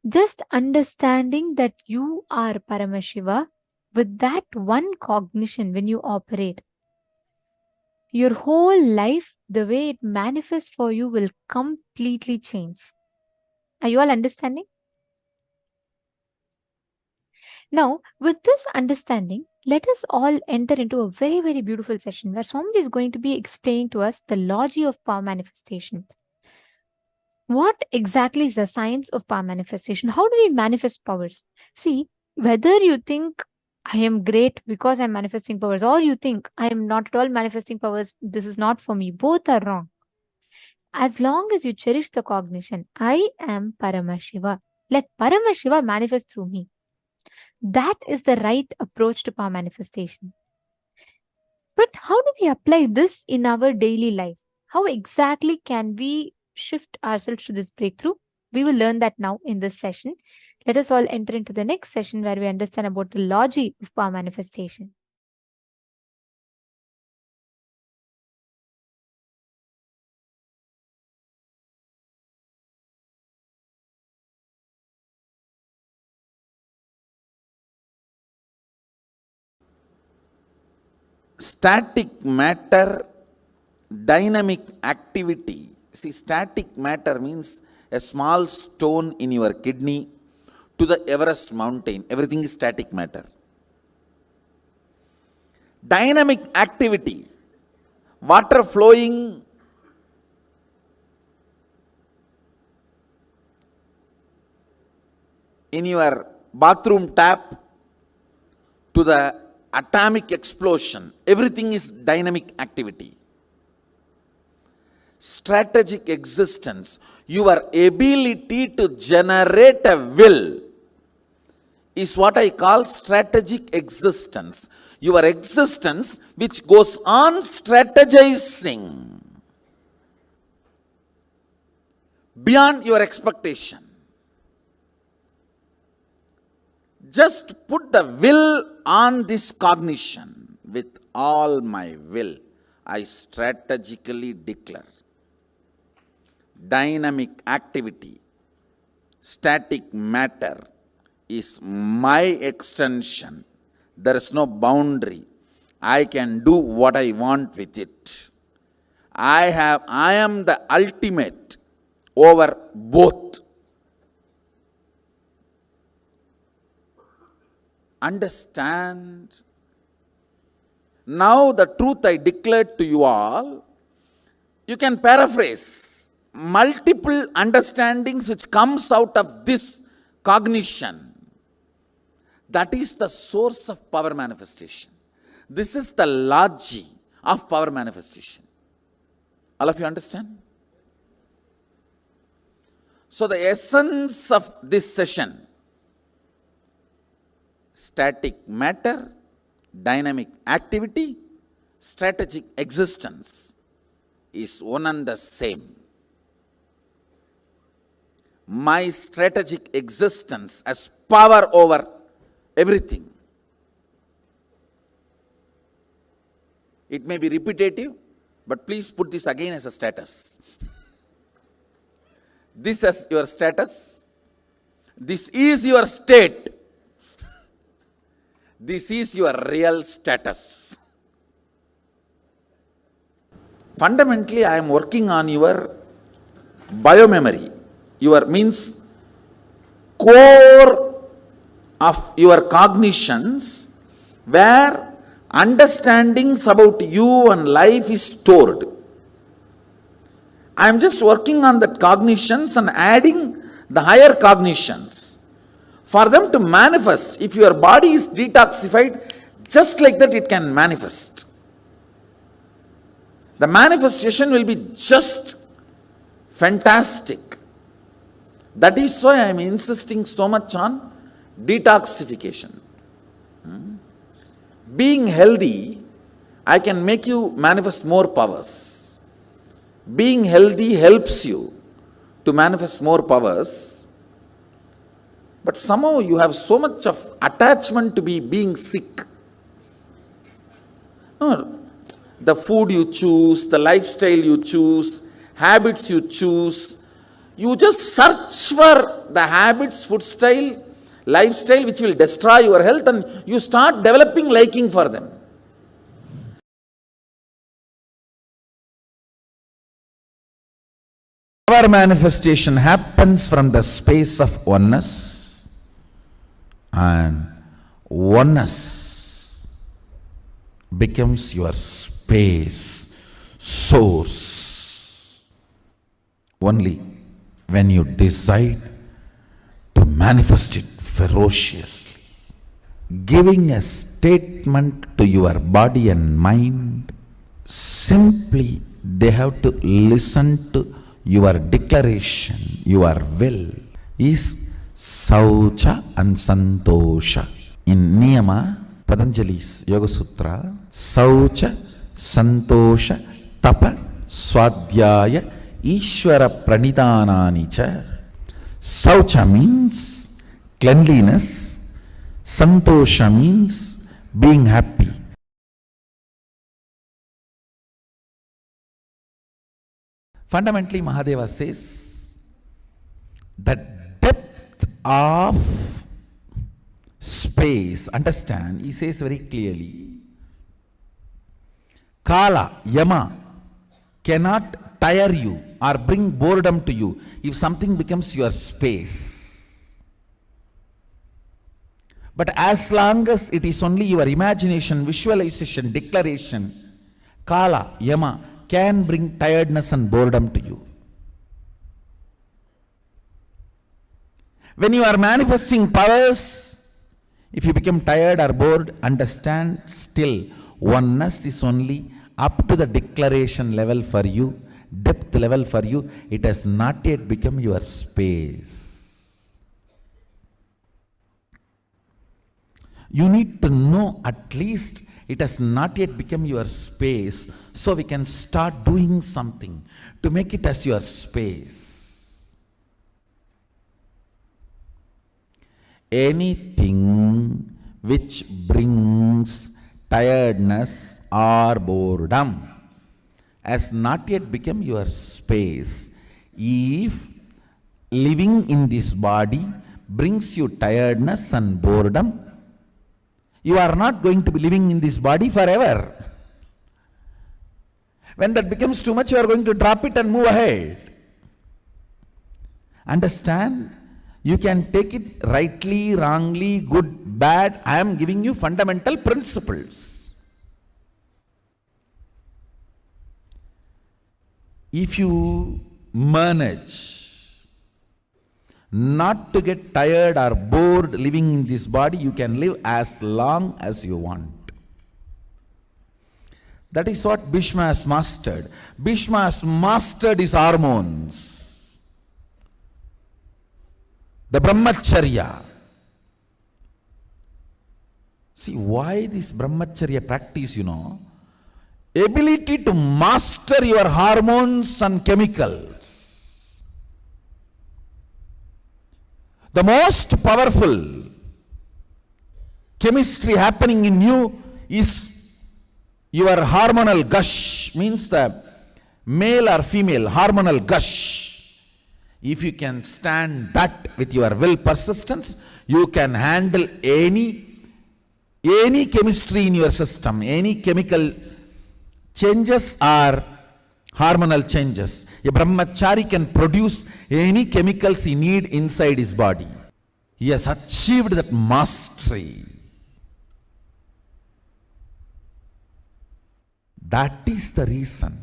Just understanding that you are Paramashiva, with that one cognition when you operate, your whole life, the way it manifests for you, will completely change. Are you all understanding? Now, with this understanding, let us all enter into a very, very beautiful session where Swamiji is going to be explaining to us the logic of power manifestation. What exactly is the science of power manifestation? How do we manifest powers? See, whether you think I am great because I'm manifesting powers, or you think I am not at all manifesting powers, this is not for me, both are wrong. As long as you cherish the cognition, I am Paramashiva, let Paramashiva manifest through me. That is the right approach to power manifestation. But how do we apply this in our daily life? How exactly can we shift ourselves to this breakthrough? We will learn that now in this session. Let us all enter into the next session where we understand about the logic of power manifestation. Static matter, dynamic activity. See, static matter means a small stone in your kidney to the Everest mountain. Everything is static matter. Dynamic activity, water flowing in your bathroom tap to the atomic explosion. Everything is dynamic activity. Strategic existence, your ability to generate a will, is what I call strategic existence. Your existence which goes on strategizing beyond your expectation. Just put the will on this cognition. With all my will, I strategically declare. Dynamic activity, static matter is my extension. There is no boundary. I can do what I want with it. I am the ultimate over both. Understand? Now the truth I declared to you all, you can paraphrase multiple understandings which comes out of this cognition. That is the source of power manifestation. This is the logic of power manifestation. All of you understand? So the essence of this session, static matter, dynamic activity, strategic existence, is one and the same. My strategic existence has power over everything. It may be repetitive, but please put this again as a status. This as your status. This is your state. This is your real status. Fundamentally, I am working on your biomemory. Your means core of your cognitions, where understandings about you and life is stored. I am just working on that cognitions and adding the higher cognitions for them to manifest. If your body is detoxified, just like that it can manifest. The manifestation will be just fantastic. That is why I am insisting so much on detoxification. Being healthy, I can make you manifest more powers. Being healthy helps you to manifest more powers. But somehow you have so much of attachment to being sick. No, the food you choose, the lifestyle you choose, habits you choose, you just search for the habits, food style, lifestyle which will destroy your health, and you start developing liking for them. Our manifestation happens from the space of oneness, and oneness becomes your space, source. Only when you decide to manifest it ferociously, giving a statement to your body and mind, simply they have to listen to your declaration, your will, is Saucha and Santosha. In Niyama, Patanjali's Yoga Sutra, Saucha, Santosha, Tapa, Swadhyaya, Ishvara Pranidhanani cha. Saucha means cleanliness, Santosha means being happy. Fundamentally, Mahadeva says that depth of space, understand, he says very clearly, Kala, Yama cannot tire you or bring boredom to you if something becomes your space. But as long as it is only your imagination, visualization, declaration, Kala, Yama can bring tiredness and boredom to you. When you are manifesting powers, if you become tired or bored, understand still oneness is only up to the declaration level for you, depth level for you. It has not yet become your space. You need to know at least it has not yet become your space, so we can start doing something to make it as your space. Anything which brings tiredness or boredom has not yet become your space. If living in this body brings you tiredness and boredom, You are not going to be living in this body forever. When that becomes too much, you are going to drop it and move ahead. Understand? You can take it rightly, wrongly, good, bad. I am giving you fundamental principles. If you manage not to get tired or bored living in this body, you can live as long as you want. That is what Bhishma has mastered. Bhishma has mastered his hormones. The brahmacharya. See why this brahmacharya practice, ability to master your hormones and chemicals. The most powerful chemistry happening in you is your hormonal gush, means the male or female hormonal gush. If you can stand that with your will persistence, you can handle any chemistry in your system, any chemical changes or hormonal changes. A brahmachari can produce any chemicals he need inside his body. He has achieved that mastery. That is the reason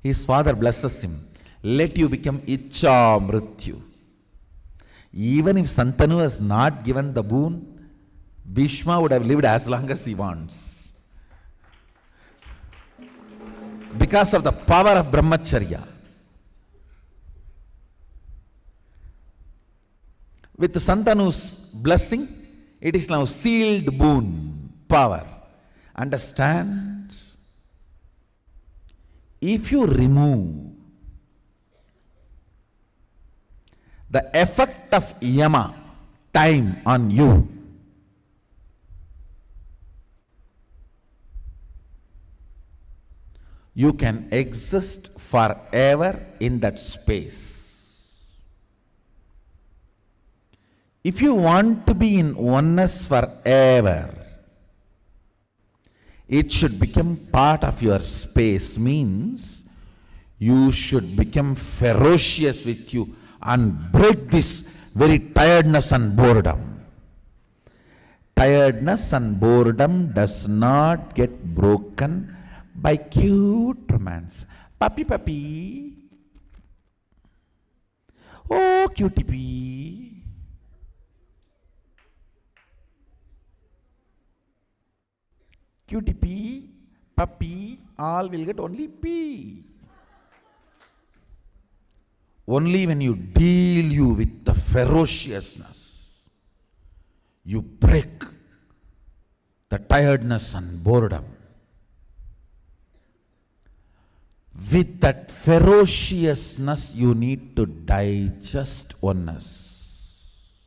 his father blesses him. Let you become Icha Mrityu. Even if Santanu has not given the boon, Bhishma would have lived as long as he wants. Because of the power of brahmacharya. With Santanu's blessing, it is now sealed boon, power. Understand? If you remove the effect of yama, time on you, you can exist forever in that space. If you want to be in oneness forever, it should become part of your space, means you should become ferocious with you and break this very tiredness and boredom. Tiredness and boredom does not get broken by cute romance. Puppy, puppy. Oh, cutie pee. Cutie pee, puppy, all will get only pee. Only when you deal you with the ferociousness, you break the tiredness and boredom. With that ferociousness, you need to digest oneness.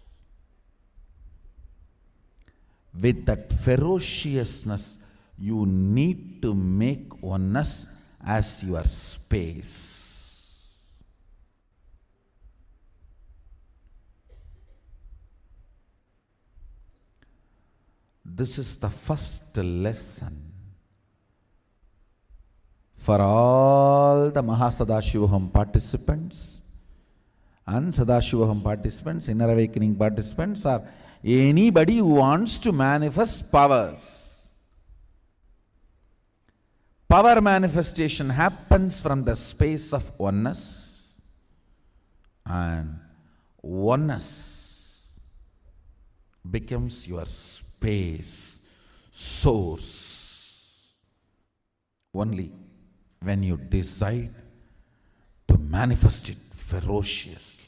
With that ferociousness, you need to make oneness as your space. This is the first lesson for all the Mahasadashivaham participants and Sadashivaham participants, inner awakening participants, or anybody who wants to manifest powers. Power manifestation happens from the space of oneness, and oneness becomes your space, source, only when you decide to manifest it ferociously.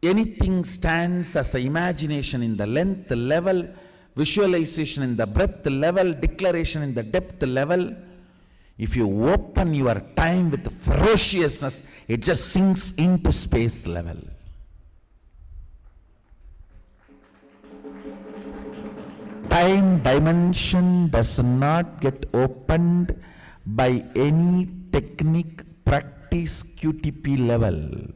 Anything stands as an imagination in the length level, visualization in the breadth level, declaration in the depth level. If you open your time with ferociousness, it just sinks into space level. Time dimension does not get opened by any technique, practice, practice QTP level,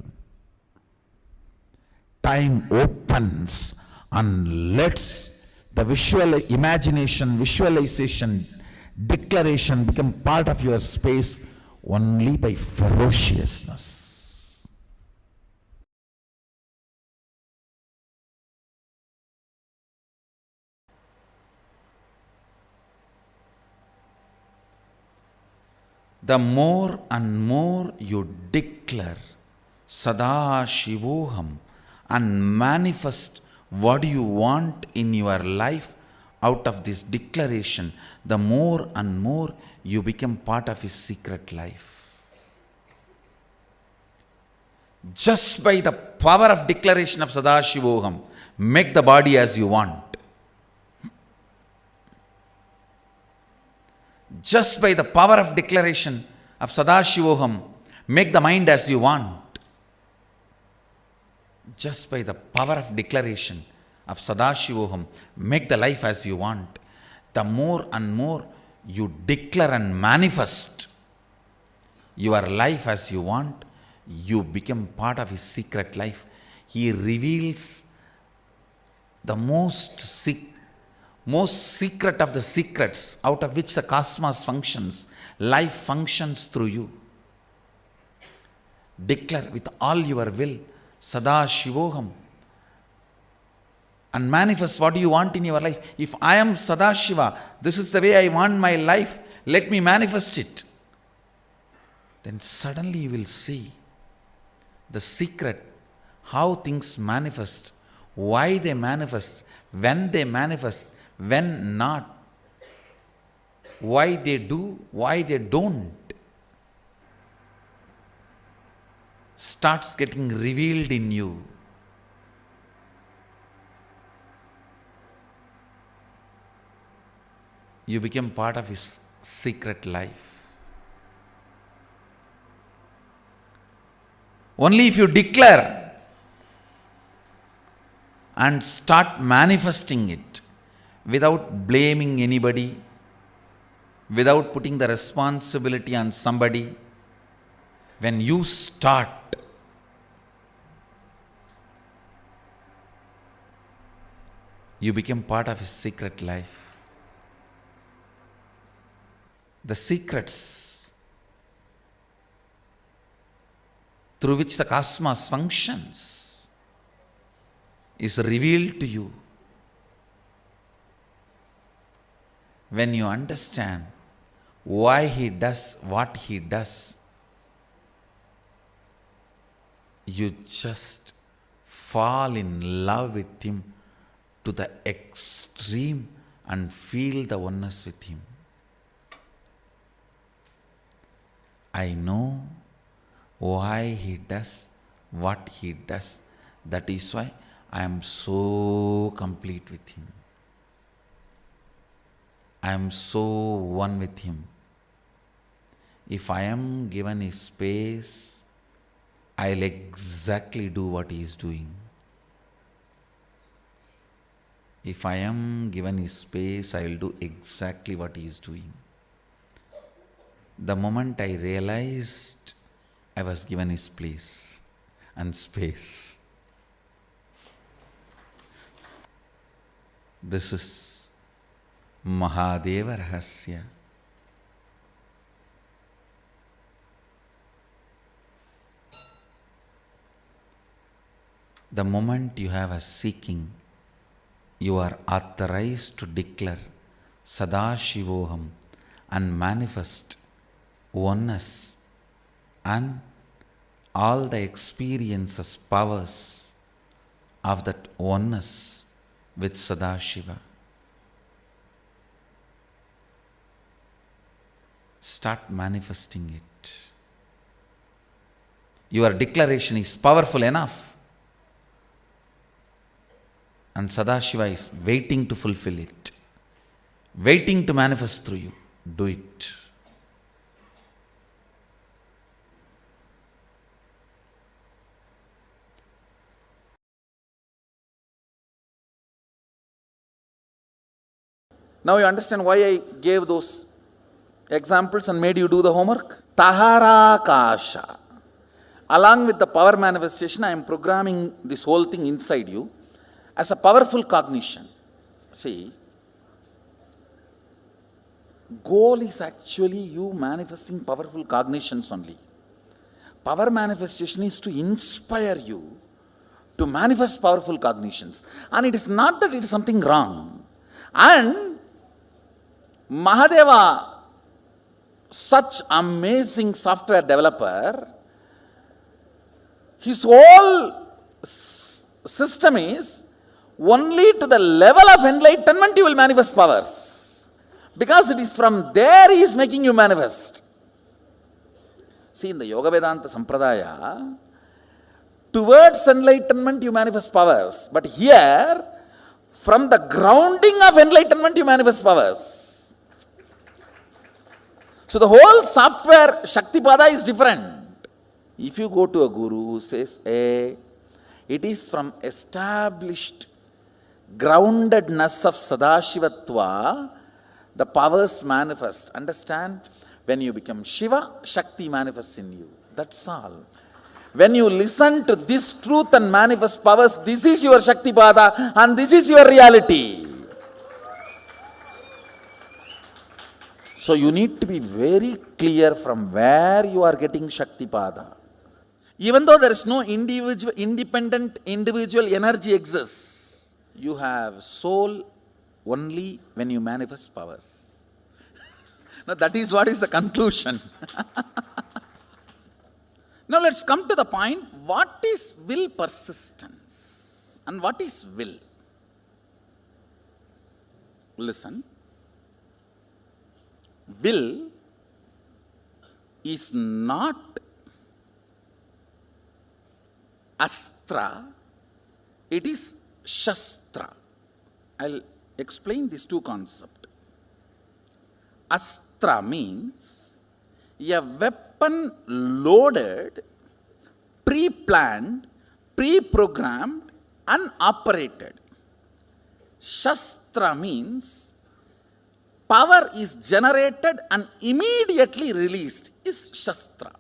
time opens and lets the visual imagination, visualization, declaration become part of your space only by ferociousness. The more and more you declare Sada Shivoham and manifest what you want in your life out of this declaration, the more and more you become part of his secret life. Just by the power of declaration of Sada Shivoham, make the body as you want. Just by the power of declaration of Sadashivoham, make the mind as you want. Just by the power of declaration of Sadashivoham, make the life as you want. The more and more you declare and manifest your life as you want, you become part of his secret life. He reveals the most secret of the secrets out of which the cosmos functions. Life functions through you. Declare with all your will Sada Shivoham and manifest what you want in your life. If I am Sada Shiva, this is the way I want my life, let me manifest it. Then suddenly you will see the secret, how things manifest, why they manifest, when they manifest, when not, why they do, why they don't, starts getting revealed in you. You become part of his secret life. Only if you declare and start manifesting it without blaming anybody, without putting the responsibility on somebody, when you start, you become part of his secret life. The secrets through which the cosmos functions is revealed to you. When you understand why he does what he does, you just fall in love with him to the extreme and feel the oneness with him. I know why he does what he does. That is why I am so complete with him. I am so one with him. If I am given his space, I'll exactly do what he is doing. If I am given his space, I will do exactly what he is doing. The moment I realized I was given his place and space, this is Mahadeva Rahasya. The moment you have a seeking, you are authorized to declare Sadashivoham and manifest oneness and all the experiences, powers of that oneness with Sadashiva. Start manifesting it. Your declaration is powerful enough, and Sadashiva is waiting to fulfill it, waiting to manifest through you. Do it. Now you understand why I gave those examples and made you do the homework? Taharakasha. along with the power manifestation, I am programming this whole thing inside you as a powerful cognition. See, goal is actually you manifesting powerful cognitions only. Power manifestation is to inspire you to manifest powerful cognitions. And it is not that it is something wrong. And Mahadeva, such amazing software developer, his whole system is only to the level of enlightenment you will manifest powers. Because it is from there he is making you manifest. See, in the Yoga Vedanta Sampradaya, towards enlightenment you manifest powers. But here, from the grounding of enlightenment you manifest powers. So the whole software Shaktipada is different. If you go to a guru who says, hey, it is from established groundedness of Sadashivatva, the powers manifest. Understand? When you become Shiva, Shakti manifests in you. That's all. When you listen to this truth and manifest powers, this is your Shaktipada and this is your reality. So you need to be very clear from where you are getting Shaktipada. Even though there is no independent individual energy exists, you have soul only when you manifest powers. Now that is what is the conclusion. Now let's come to the point, what is will persistence and what is will? Listen. Will is not astra, it is shastra. I'll explain these two concepts. Astra means a weapon loaded, pre-planned, pre-programmed, and operated. Shastra means power is generated and immediately released, is Shastra.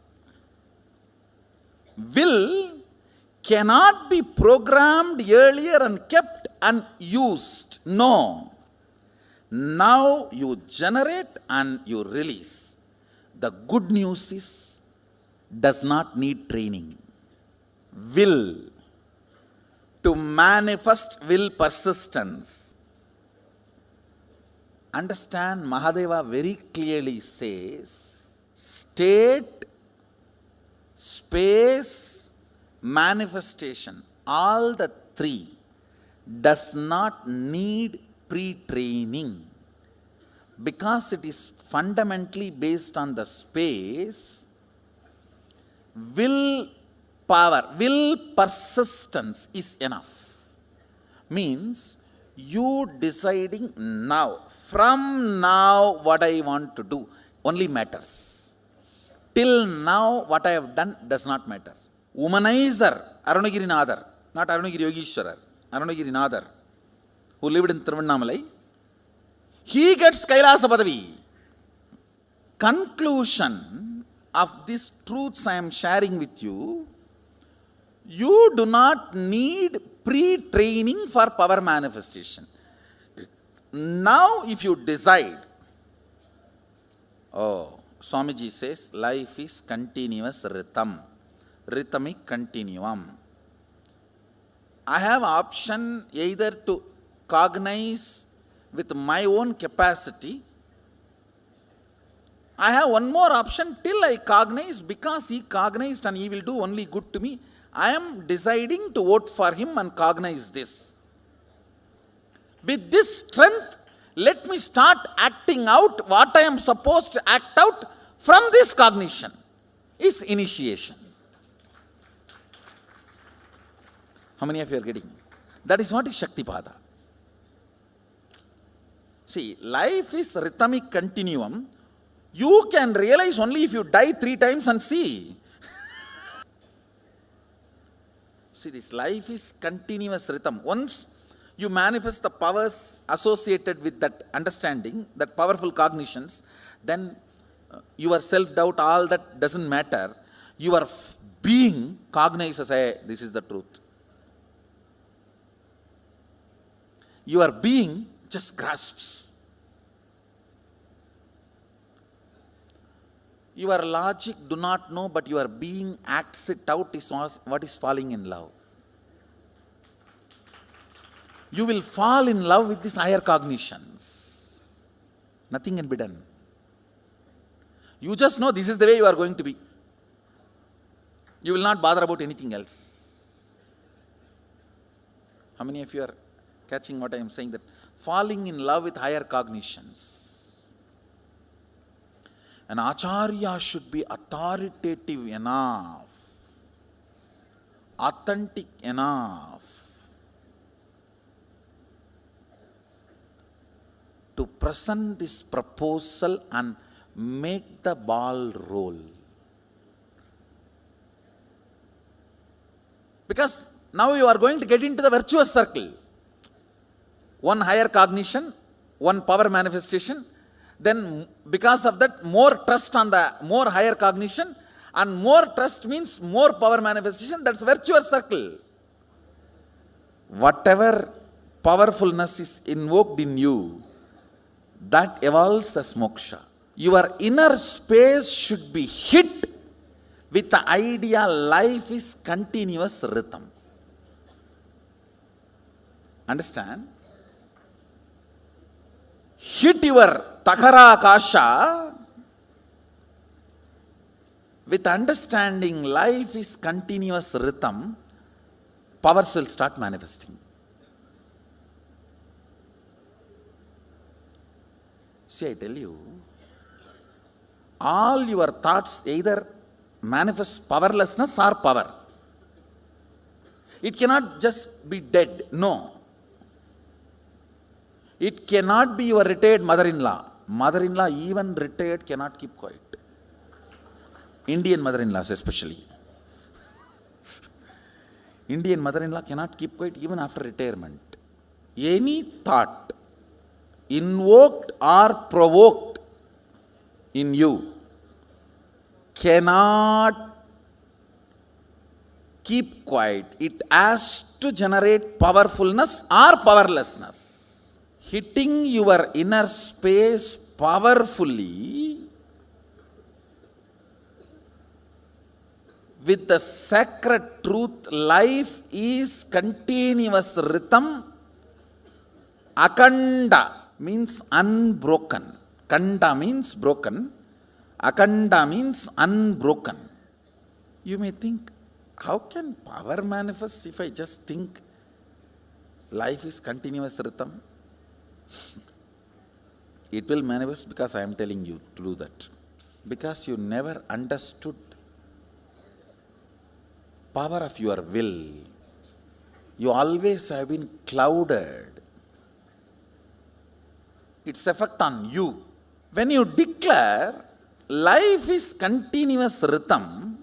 Will cannot be programmed earlier and kept and used. No. Now you generate and you release. The good news is, does not need training. Will. To manifest will persistence. Understand, Mahadeva very clearly says, state, space, manifestation, all the three does not need pre-training because it is fundamentally based on the space. Will power, will persistence is enough. Means you deciding now, from now what I want to do only matters. Till now what I have done does not matter. Womanizer, Arunagirinathar, not Arunagiri Yogeshwarar, Arunagirinathar, who lived in Tiruvannamalai, he gets Kailasa Padavi. Conclusion of these truths I am sharing with you, you do not need pre-training for power manifestation. Now if you decide, Swamiji says, life is continuous rhythm, rhythmic continuum. I have option either to cognize with my own capacity. I have one more option till I cognize, because he cognized and he will do only good to me. I am deciding to vote for him and cognize this. With this strength, let me start acting out what I am supposed to act out from this cognition. Is initiation. How many of you are getting? That is what is Shaktipada. See, life is rhythmic continuum. You can realize only if you die 3 times and see. See, this life is continuous rhythm. Once you manifest the powers associated with that understanding, that powerful cognitions, then your self-doubt, all that doesn't matter. Your being cognizes, hey, this is the truth. Your being just grasps. Your logic do not know, but your being acts it out is what is falling in love. You will fall in love with these higher cognitions. Nothing can be done. You just know this is the way you are going to be. You will not bother about anything else. How many of you are catching what I am saying? That falling in love with higher cognitions. An acharya should be authoritative enough, authentic enough to present this proposal and make the ball roll. Because now you are going to get into the virtuous circle. One higher cognition, one power manifestation, then because of that more trust on the more higher cognition, and more trust means more power manifestation. That's virtuous circle. Whatever powerfulness is invoked in you, that evolves as moksha. Your inner space should be hit with the idea life is continuous rhythm. Understand? Hit your takara kasha with understanding life is continuous rhythm, powers will start manifesting. See, I tell you, all your thoughts either manifest powerlessness or power. It cannot just be dead. No. It cannot be your retired mother-in-law. Mother-in-law, even retired, cannot keep quiet. Indian mother-in-laws especially. Indian mother-in-law cannot keep quiet even after retirement. Any thought invoked or provoked in you cannot keep quiet. It has to generate powerfulness or powerlessness. Hitting your inner space powerfully with the sacred truth, life is continuous rhythm. Akanda means unbroken. Kanda means broken. Akanda means unbroken. You may think, how can power manifest if I just think life is continuous rhythm? It will manifest because I am telling you to do that. Because you never understood power of your will. You always have been clouded. Its effect on you. When you declare life is continuous rhythm,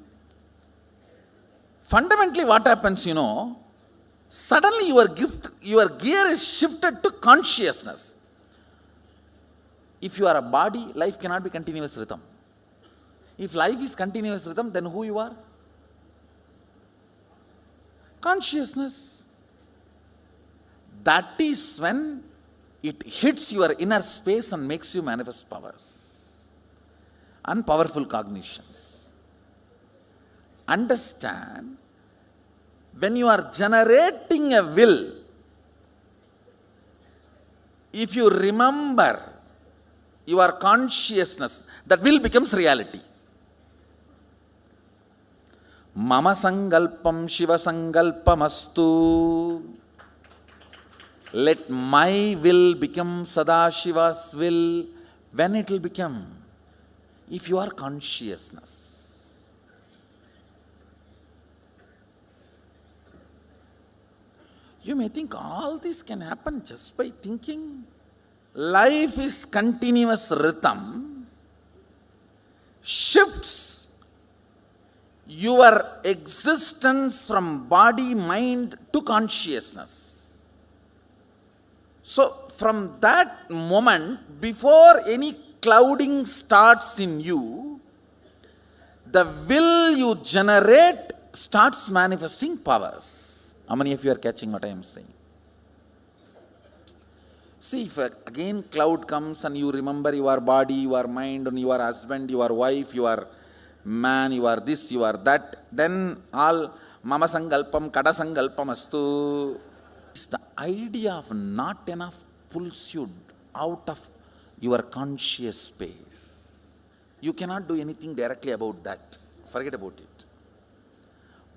fundamentally what happens, suddenly your gear is shifted to consciousness. If you are a body, life cannot be continuous rhythm. If life is continuous rhythm, then who you are? Consciousness. That is when it hits your inner space and makes you manifest powers and powerful cognitions. Understand, when you are generating a will, if you remember your consciousness, that will becomes reality. Mama sangalpam Shiva sangalpamastu. Let my will become Sadashiva's will. When it will become? If you are consciousness. You may think all this can happen just by thinking. Life is continuous rhythm. Shifts your existence from body, mind to consciousness. So, from that moment, before any clouding starts in you, the will you generate starts manifesting powers. How many of you are catching what I am saying? See, if again cloud comes and you remember your body, your mind, and your husband, your wife, your man, you are this, you are that, then all mama sangalpam, kada sangalpam astu. It's the idea of not enough pulls you out of your conscious space. You cannot do anything directly about that. Forget about it.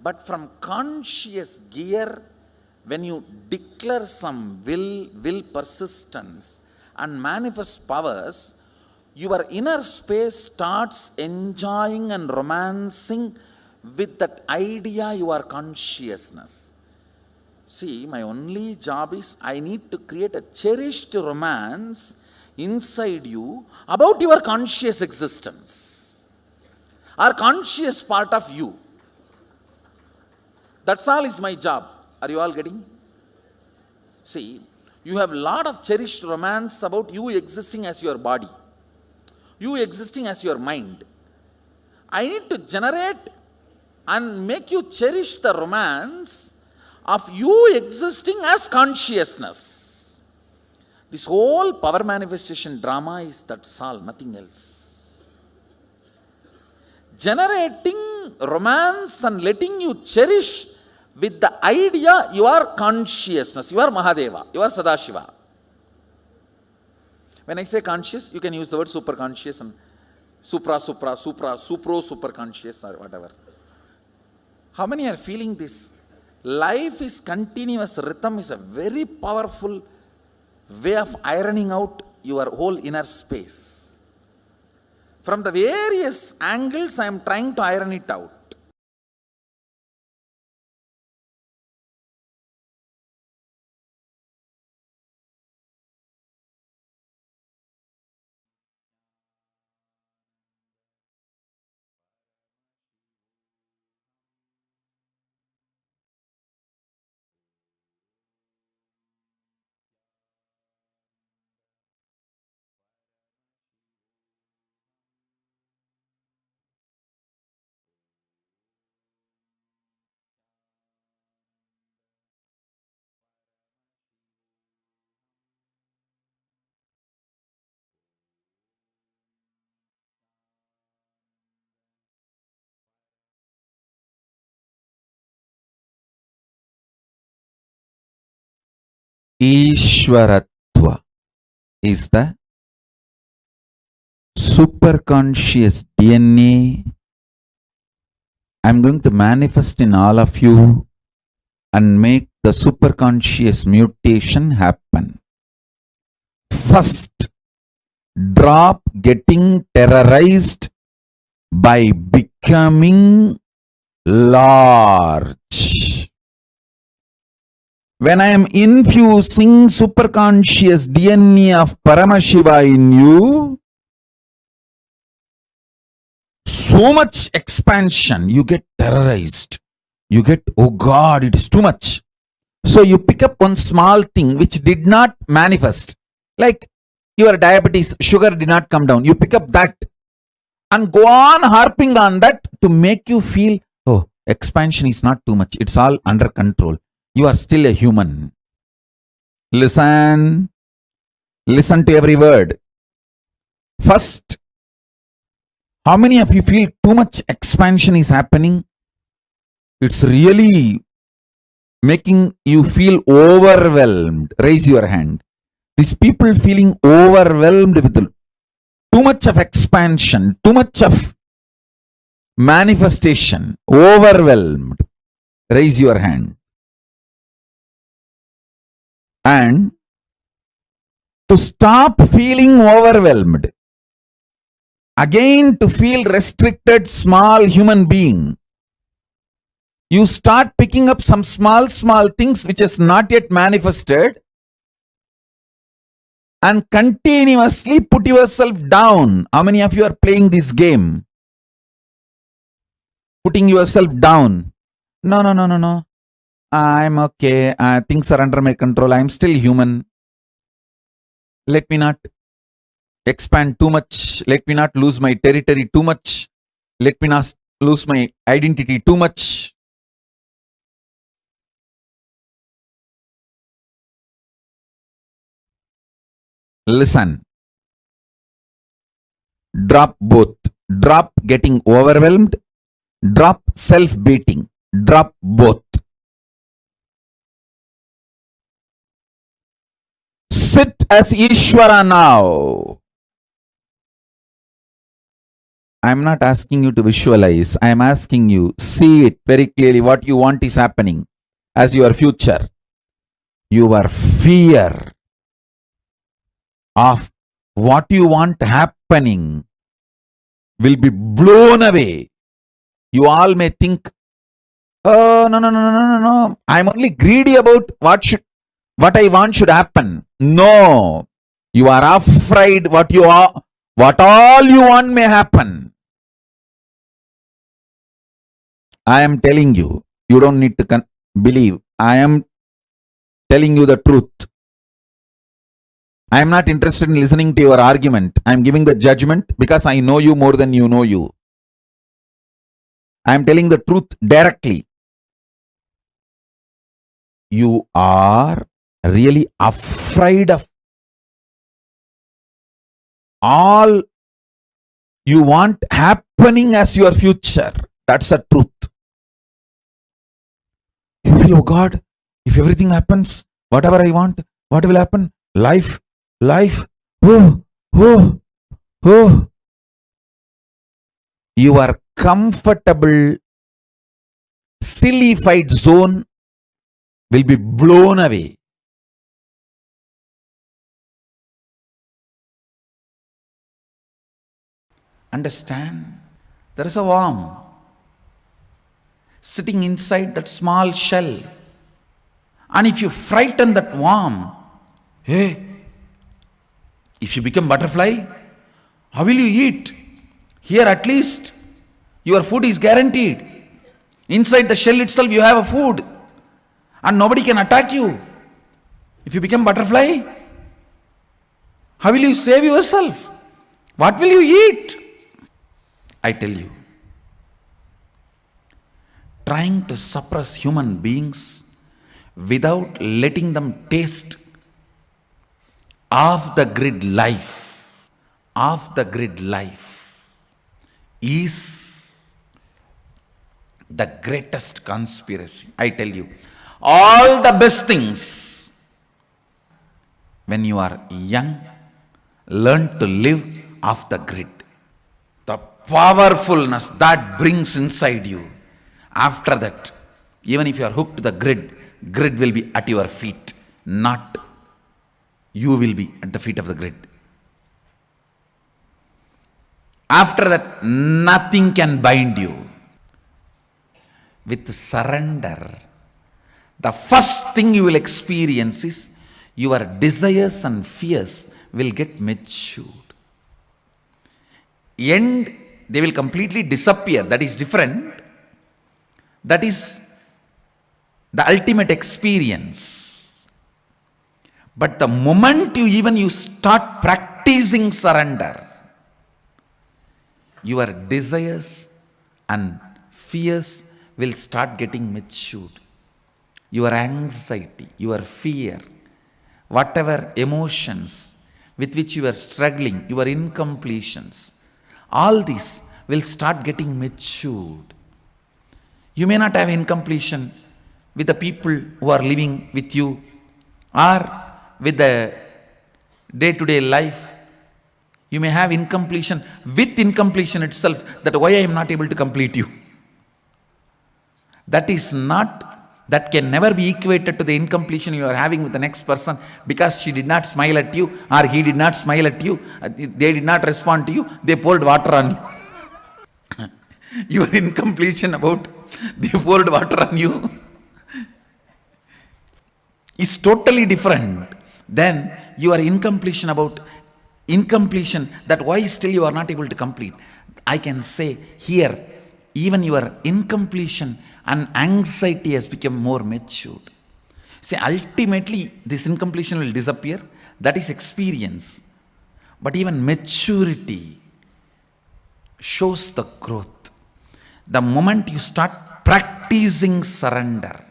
But from conscious gear, when you declare some will persistence and manifest powers, your inner space starts enjoying and romancing with that idea, your consciousness. See, my only job is I need to create a cherished romance inside you about your conscious existence or conscious part of you. That's all is my job. Are you all getting? See, you have a lot of cherished romance about you existing as your body, you existing as your mind. I need to generate and make you cherish the romance of you existing as consciousness. This whole power manifestation drama is that's all, nothing else. Generating romance and letting you cherish with the idea you are consciousness, you are Mahadeva, you are Sadashiva. When I say conscious, you can use the word super conscious and super conscious or whatever. How many are feeling this? Life is continuous rhythm is a very powerful way of ironing out your whole inner space. From the various angles, I am trying to iron it out. Ishwaratva is the superconscious DNA I'm going to manifest in all of you and make the superconscious mutation happen. First, drop getting terrorized by becoming large. When I am infusing superconscious DNA of Paramashiva in you, so much expansion, you get terrorized. You get, oh God, it is too much. So you pick up one small thing which did not manifest. Like your diabetes, sugar did not come down. You pick up that and go on harping on that to make you feel, oh, expansion is not too much. It's all under control. You are still a human. Listen to every word. First, how many of you feel too much expansion is happening? It's really making you feel overwhelmed. Raise your hand. These people feeling overwhelmed with too much of expansion, too much of manifestation, overwhelmed. Raise your hand. And to stop feeling overwhelmed, again to feel restricted small human being, you start picking up some small things which is not yet manifested and continuously put yourself down. How many of you are playing this game? Putting yourself down. No. I'm okay. Things are under my control. I'm still human. Let me not expand too much. Let me not lose my territory too much. Let me not lose my identity too much. Listen. Drop both. Drop getting overwhelmed. Drop self-beating. Drop both. Sit as Ishvara now. I am not asking you to visualize. I am asking you, see it very clearly. What you want is happening as your future. Your fear of what you want happening will be blown away. You all may think, oh, no. I'm only greedy about what I want should happen. No. You are afraid what all you want may happen. I am telling you, you don't need to believe. I am telling you the truth. I am not interested in listening to your argument. I am giving the judgment because I know you more than you know you. I am telling the truth directly. You are really afraid of all you want happening as your future. That's the truth. You feel, oh God, if everything happens, whatever I want, what will happen? Life, oh. Your comfortable, silly-fied zone will be blown away. Understand? There is a worm sitting inside that small shell. And if you frighten that worm, hey, if you become butterfly, how will you eat? Here at least your food is guaranteed. Inside the shell itself you have a food and nobody can attack you. If you become butterfly, how will you save yourself? What will you eat? I tell you, trying to suppress human beings without letting them taste off-the-grid life is the greatest conspiracy. I tell you, all the best things, when you are young, learn to live off the grid. The powerfulness that brings inside you. After that, even if you are hooked to the grid will be at your feet, not you will be at the feet of the grid. After that, nothing can bind you. With surrender, the first thing you will experience is your desires and fears will get matured. And they will completely disappear. That is different. That is the ultimate experience. But the moment you start practicing surrender, your desires and fears will start getting matured. Your anxiety, your fear, whatever emotions with which you are struggling, your incompletions, all these will start getting matured. You may not have incompletion with the people who are living with you or with the day-to-day life. You may have incompletion with incompletion itself, that why I am not able to complete you. That can never be equated to the incompletion you are having with the next person because she did not smile at you or he did not smile at you, they did not respond to you, they poured water on you. Your incompletion about they poured water on you is totally different than your incompletion that why still you are not able to complete. I can say here, even your incompletion and anxiety has become more matured. See, ultimately this incompletion will disappear. That is experience. But even maturity shows the growth. The moment you start practicing surrender,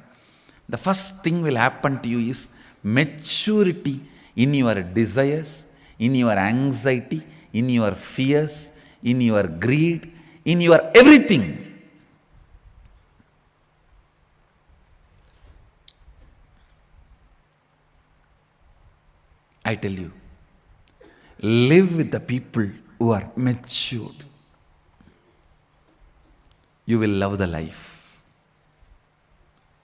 the first thing will happen to you is maturity in your desires, in your anxiety, in your fears, in your greed, in your everything. I tell you, live with the people who are matured. You will love the life.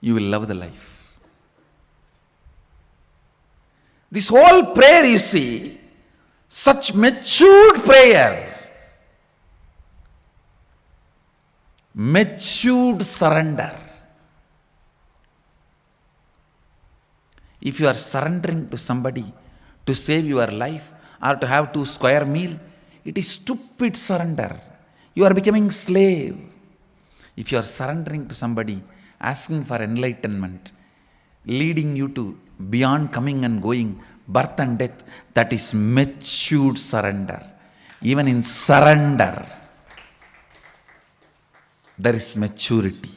You will love the life. This whole prayer, you see, such matured prayer, matured surrender. If you are surrendering to somebody to save your life or to have 2 square meal, it is stupid surrender. You are becoming slave. If you are surrendering to somebody, asking for enlightenment, leading you to beyond coming and going, birth and death, that is matured surrender. Even in surrender, there is maturity.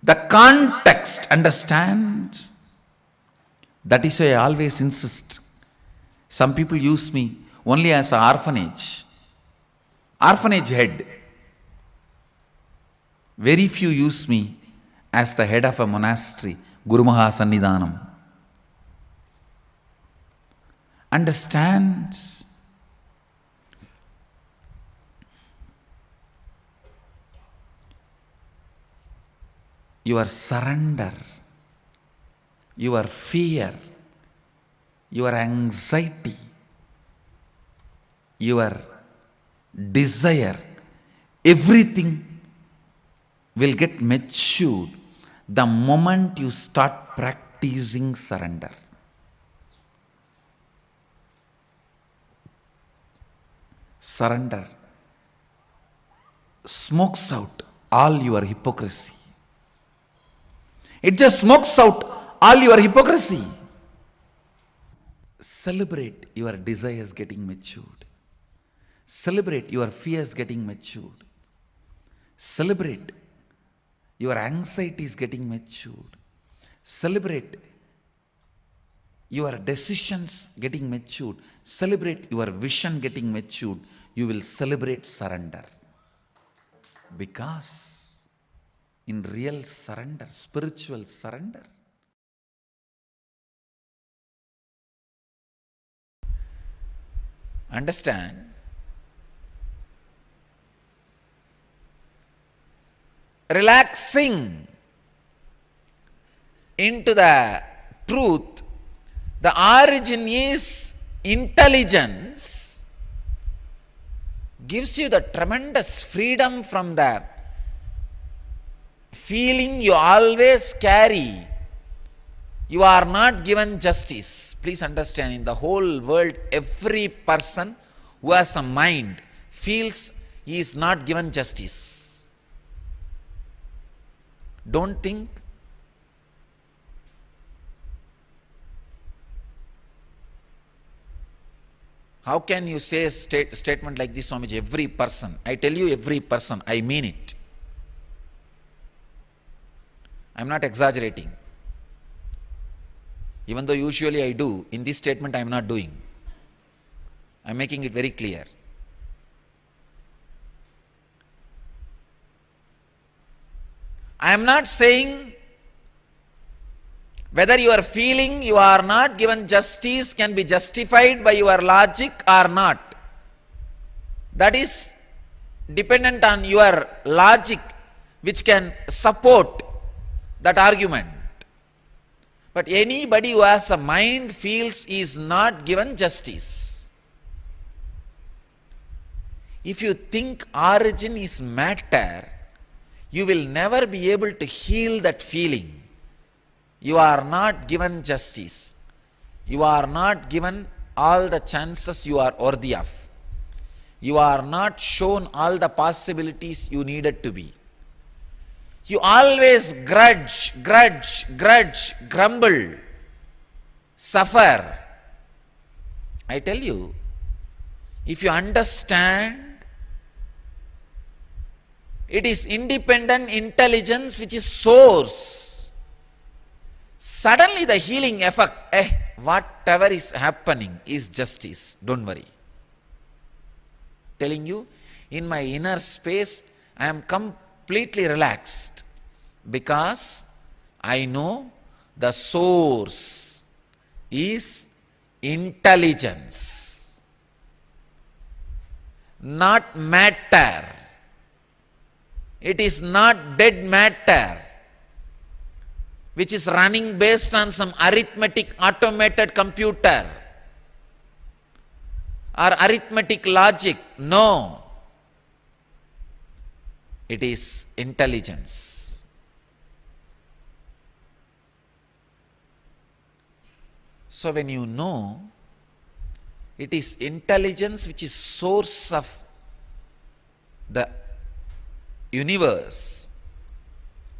The context, understand? That is why I always insist. Some people use me only as an orphanage head. Very few use me as the head of a monastery, Guru Maha Sannidhanam. Understand? Your surrender, your fear, your anxiety, your desire, everything will get matured the moment you start practicing surrender. Surrender smokes out all your hypocrisy. It just smokes out all your hypocrisy. Celebrate your desires getting matured. Celebrate your fears getting matured. Celebrate your anxieties getting matured. Celebrate your decisions getting matured. Celebrate your vision getting matured. You will celebrate surrender. Because in real surrender, spiritual surrender, understand, relaxing into the truth, the origin is intelligence, gives you the tremendous freedom from the feeling you always carry. You are not given justice. Please understand, in the whole world, every person who has a mind feels he is not given justice. Don't think. How can you say a statement like this, Swamiji? Every person. I tell you, every person. I mean it. I am not exaggerating. Even though usually I do, in this statement I am not doing. I am making it very clear. I am not saying whether your feeling you are not given justice can be justified by your logic or not. That is dependent on your logic, which can support that argument. But anybody who has a mind feels he is not given justice. If you think origin is matter, you will never be able to heal that feeling. You are not given justice. You are not given all the chances you are worthy of. You are not shown all the possibilities you needed to be. You always grudge, grumble, suffer. I tell you, if you understand It is independent intelligence which is source. Suddenly the healing effect, whatever is happening is justice, don't worry. Telling you, in my inner space, I am completely relaxed because I know the source is intelligence, not matter. It is not dead matter, which is running based on some arithmetic automated computer or arithmetic logic. No. It is intelligence. So when you know it is intelligence which is source of the universe,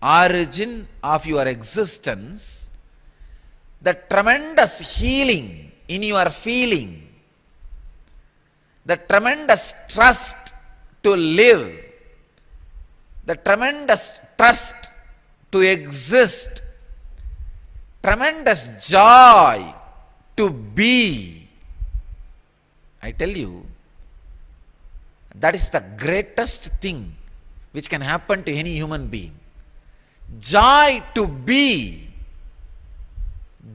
origin of your existence, the tremendous healing in your feeling, the tremendous trust to live, the tremendous trust to exist, tremendous joy to be. I tell you, that is the greatest thing which can happen to any human being. Joy to be,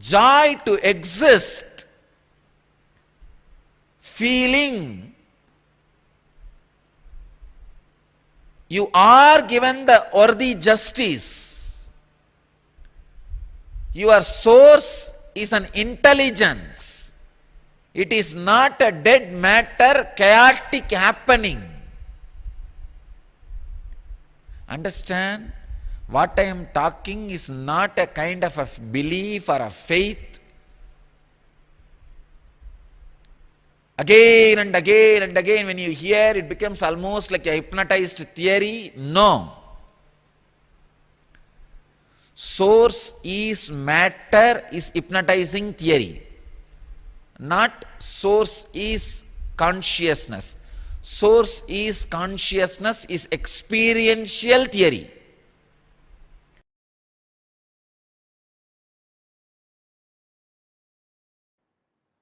joy to exist, feeling you are given the worthy justice. Your source is an intelligence. It is not a dead matter, chaotic happening. Understand? What I am talking is not a kind of a belief or a faith. Again and again and again when you hear, it becomes almost like a hypnotized theory. No. Source is matter is hypnotizing theory. Not source is consciousness. Source is consciousness is experiential theory.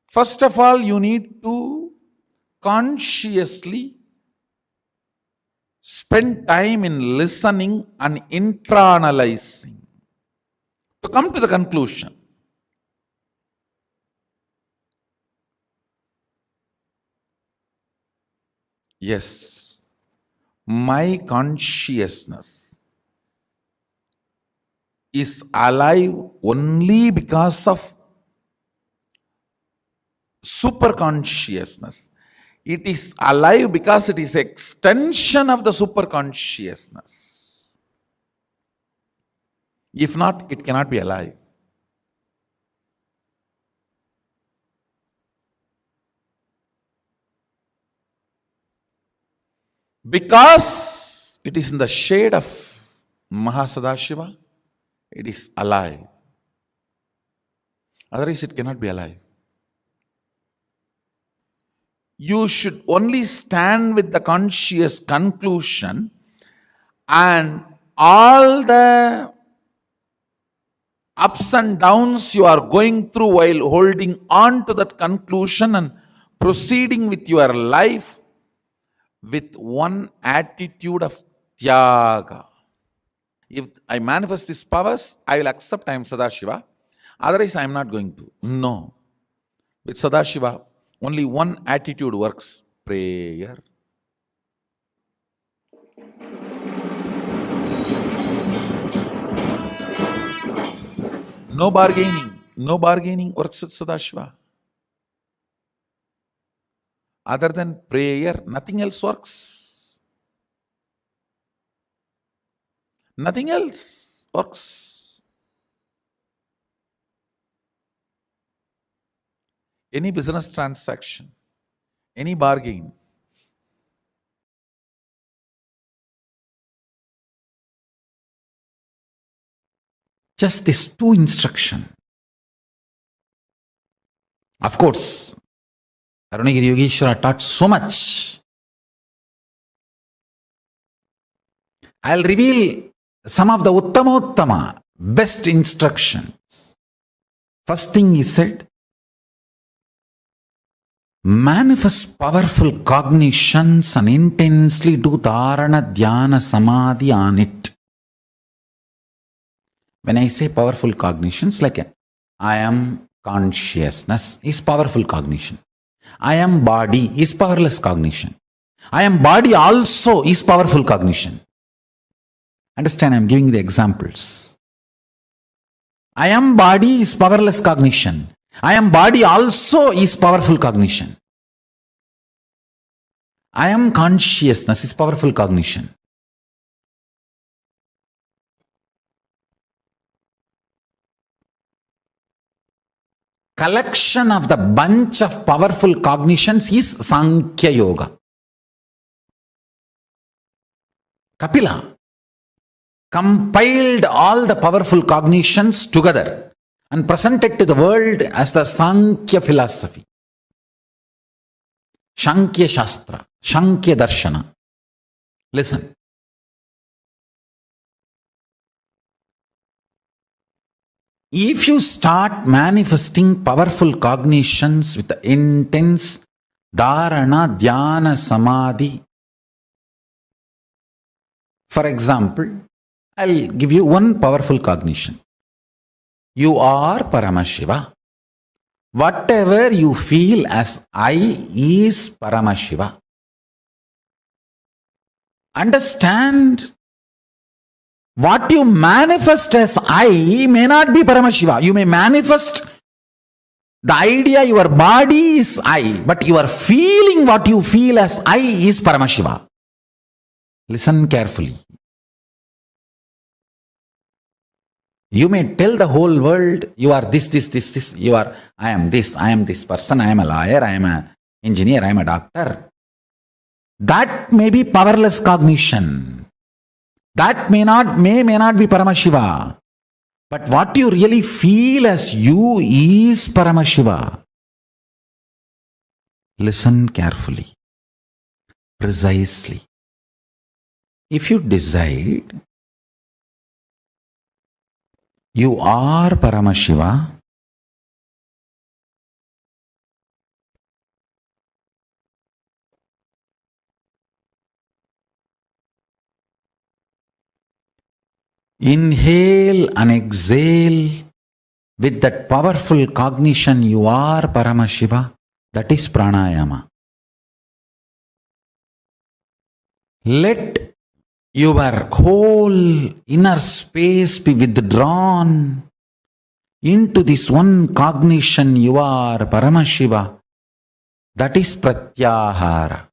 First of all, you need to consciously spend time in listening and internalizing to come to the conclusion. Yes, my consciousness is alive only because of super consciousness. It is alive because it is extension of the super consciousness. If not, it cannot be alive. Because it is in the shade of Mahasadashiva, it is alive. Otherwise, it cannot be alive. You should only stand with the conscious conclusion, and all the ups and downs you are going through while holding on to that conclusion and proceeding with your life with one attitude of Tyaga. If I manifest these powers, I will accept I am Sadashiva. Otherwise, I am not going to. No. With Sadashiva, only one attitude works: prayer. No bargaining. No bargaining works with Sadashiva. Other than prayer, nothing else works. Nothing else works. Any business transaction, any bargain, just these two instructions. Of course, Arunagiri Yogeshwara taught so much. I'll reveal some of the Uttamottama, best instructions. First thing he said, manifest powerful cognitions and intensely do dharana, dhyana, samadhi on it. When I say powerful cognitions, like I am consciousness is powerful cognition. I am body is powerless cognition. I am body also is powerful cognition. Understand, I am giving the examples. I am body is powerless cognition. I am body also is powerful cognition. I am consciousness is powerful cognition. Collection of the bunch of powerful cognitions is Sankhya Yoga. Kapila compiled all the powerful cognitions together and presented to the world as the Sankhya philosophy. Sankhya Shastra, Sankhya Darshana. Listen. If you start manifesting powerful cognitions with intense dharana, dhyana, samadhi, for example, I'll give you one powerful cognition. You are Paramashiva. Whatever you feel as I is Paramashiva. Understand, what you manifest as I may not be Paramashiva. You may manifest the idea your body is I, but you are feeling what you feel as I is Paramashiva. Listen carefully. You may tell the whole world you are this. You are, I am this person, I am a lawyer, I am an engineer, I am a doctor. That may be powerless cognition. That may not be Paramashiva. But what you really feel as you is Paramashiva. Listen carefully, precisely. If you decide you are Paramashiva, inhale and exhale with that powerful cognition you are Paramashiva, that is pranayama. Let your whole inner space be withdrawn into this one cognition you are Paramashiva, that is pratyahara.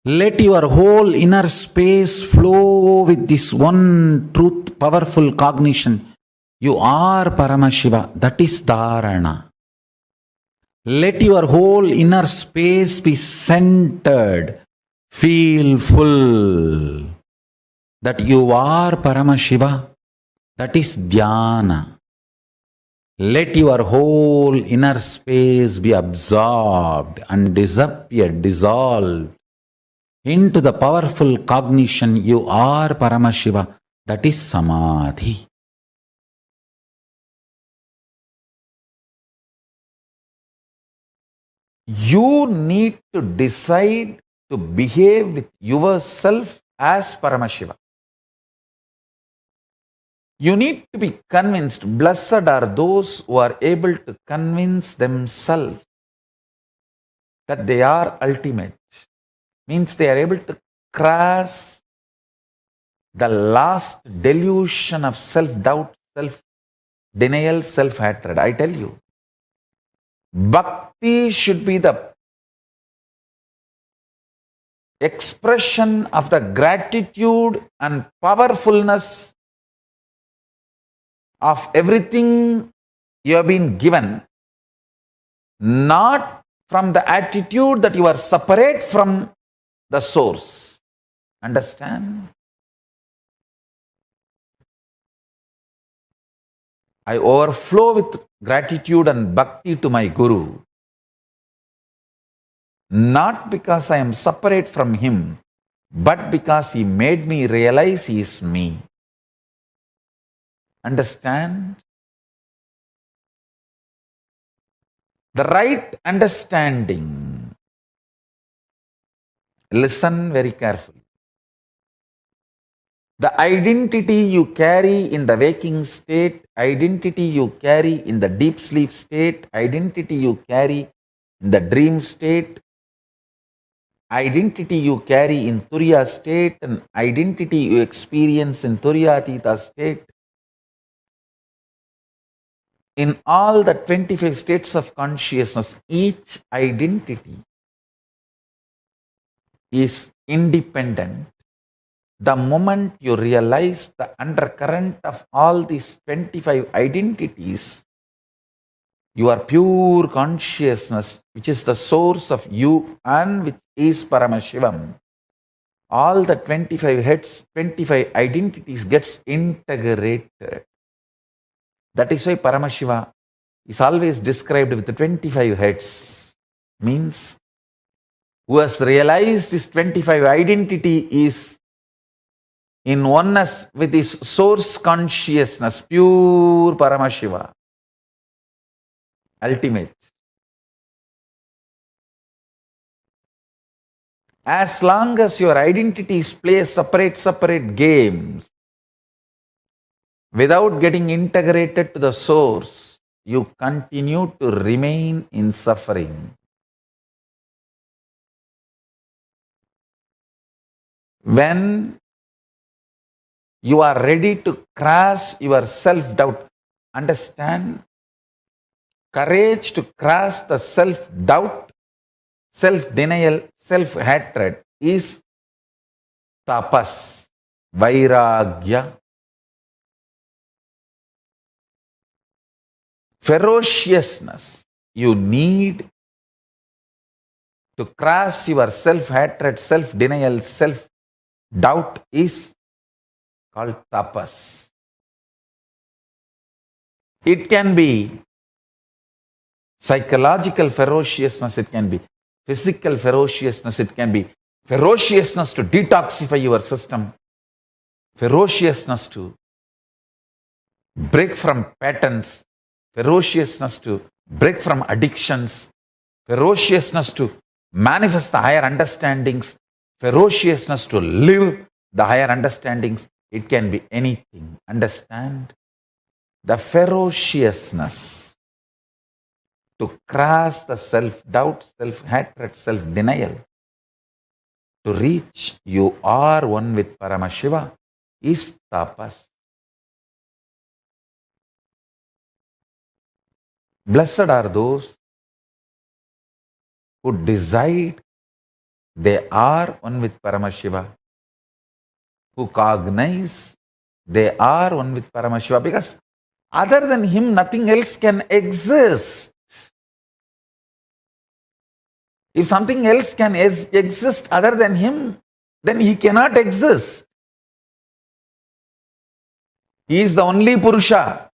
Let your whole inner space flow with this one truth, powerful cognition. You are Paramashiva, that is dharana. Let your whole inner space be centered. Feel full that you are Paramashiva, that is dhyana. Let your whole inner space be absorbed and dissolved into the powerful cognition you are Paramashiva, that is samadhi. You need to decide to behave with yourself as Paramashiva. You need to be convinced. Blessed are those who are able to convince themselves that they are ultimate. Means they are able to cross the last delusion of self-doubt, self-denial, self-hatred. I tell you, bhakti should be the expression of the gratitude and powerfulness of everything you have been given, not from the attitude that you are separate from the source. Understand? I overflow with gratitude and bhakti to my Guru, not because I am separate from him, but because he made me realize he is me. Understand? The right understanding. Listen very carefully. The identity you carry in the waking state, identity you carry in the deep sleep state, identity you carry in the dream state, identity you carry in Turiya state, and identity you experience in Turiyatita state, in all the 25 states of consciousness, each identity is independent. The moment you realize the undercurrent of all these 25 identities, your pure consciousness, which is the source of you and which is Paramashivam, all the 25 heads, 25 identities gets integrated. That is why Paramashiva is always described with the 25 heads. Means, who has realized his 25 identity is in oneness with his source consciousness, pure Paramashiva, ultimate. As long as your identities play separate games, without getting integrated to the source, you continue to remain in suffering. When you are ready to cross your self-doubt, understand, courage to cross the self-doubt, self-denial, self-hatred is tapas, vairagya. Ferociousness you need to cross your self-hatred, self-denial, self-doubt is called tapas. It can be psychological ferociousness, it can be physical ferociousness, it can be ferociousness to detoxify your system, ferociousness to break from patterns, ferociousness to break from addictions, ferociousness to manifest the higher understandings, ferociousness to live the higher understandings. It can be anything. Understand? The ferociousness to cross the self-doubt, self-hatred, self-denial, to reach you are one with Paramashiva is tapas. Blessed are those who decide they are one with Paramashiva, who cognize they are one with Paramashiva, because other than him nothing else can exist. If something else can exist other than him, then he cannot exist. He is the only Purusha.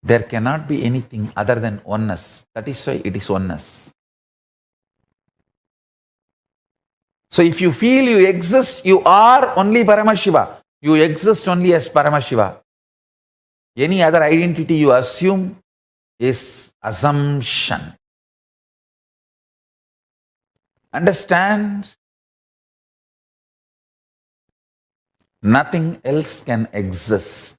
There cannot be anything other than oneness. That is why it is oneness. So if you feel you exist, you are only Paramashiva. You exist only as Paramashiva. Any other identity you assume is assumption. Understand? Nothing else can exist.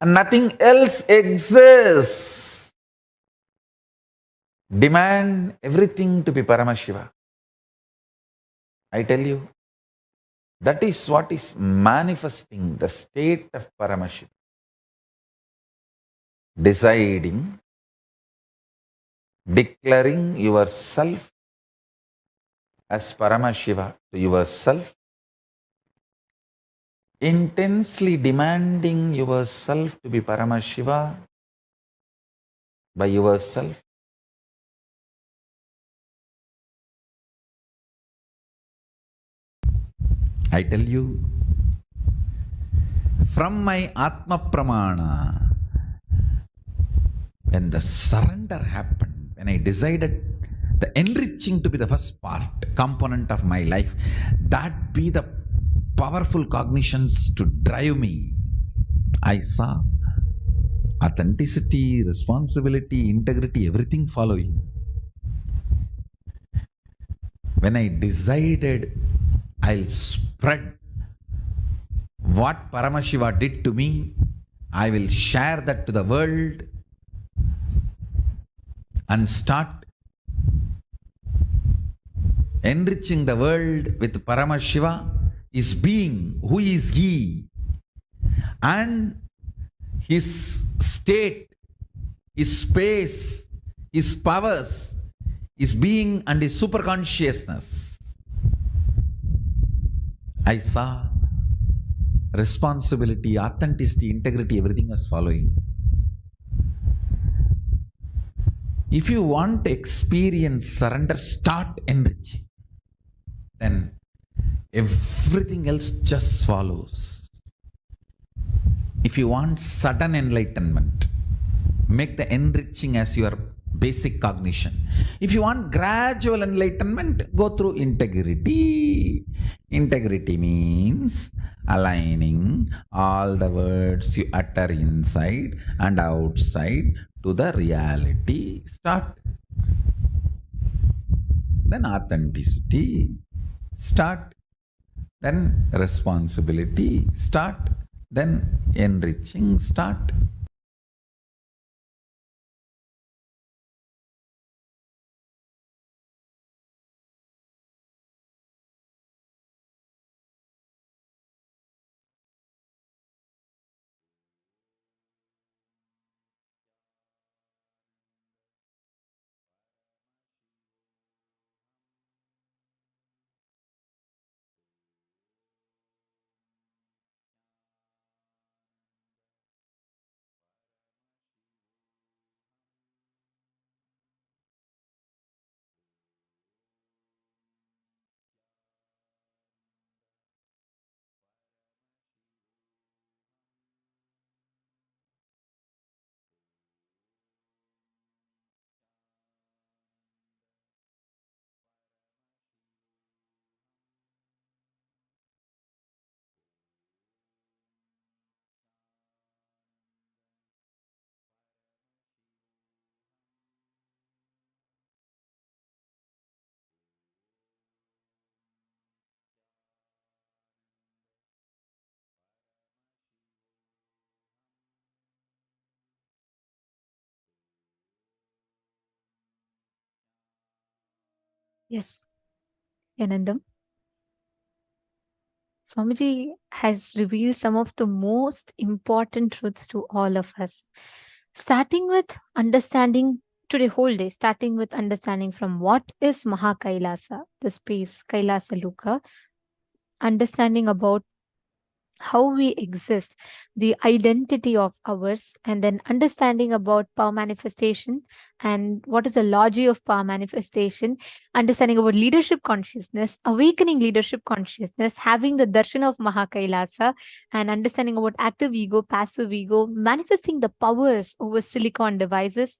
And nothing else exists. Demand everything to be Paramashiva. I tell you, that is what is manifesting the state of Paramashiva. Deciding, declaring yourself as Paramashiva to yourself, intensely demanding yourself to be Paramashiva by yourself. I tell you, from my Atma Pramana, when the surrender happened, when I decided the enriching to be the first part, component of my life, that be the powerful cognitions to drive me. I saw authenticity, responsibility, integrity, everything following. When I decided I'll spread what Paramashiva did to me, I will share that to the world and start enriching the world with Paramashiva, his being, who is he, and his state, his space, his powers, his being and his superconsciousness. I saw responsibility, authenticity, integrity, everything was following. If you want to experience surrender, start enriching. Then everything else just follows. If you want sudden enlightenment, make the enriching as your basic cognition. If you want gradual enlightenment, go through integrity. Integrity means aligning all the words you utter inside and outside to the reality. Start. Then authenticity. Start. Then responsibility. Start. Then enriching. Start. Yes, Anandam. Swamiji has revealed some of the most important truths to all of us. Starting with understanding today, whole day, starting with understanding from what is Mahakailasa, the space, Kailasa Luka, understanding about how we exist, the identity of ours, and then understanding about power manifestation and what is the logic of power manifestation, understanding about leadership consciousness, awakening leadership consciousness, having the darshan of Mahakailasa, and understanding about active ego, passive ego, manifesting the powers over silicon devices.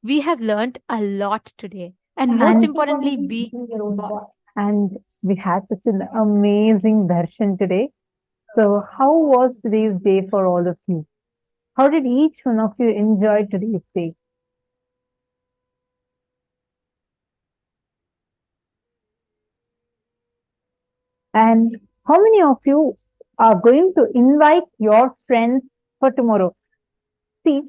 We have learned a lot today. And most importantly, be your boss. And we had such an amazing darshan today. So, how was today's day for all of you? How did each one of you enjoy today's day? And how many of you are going to invite your friends for tomorrow? See,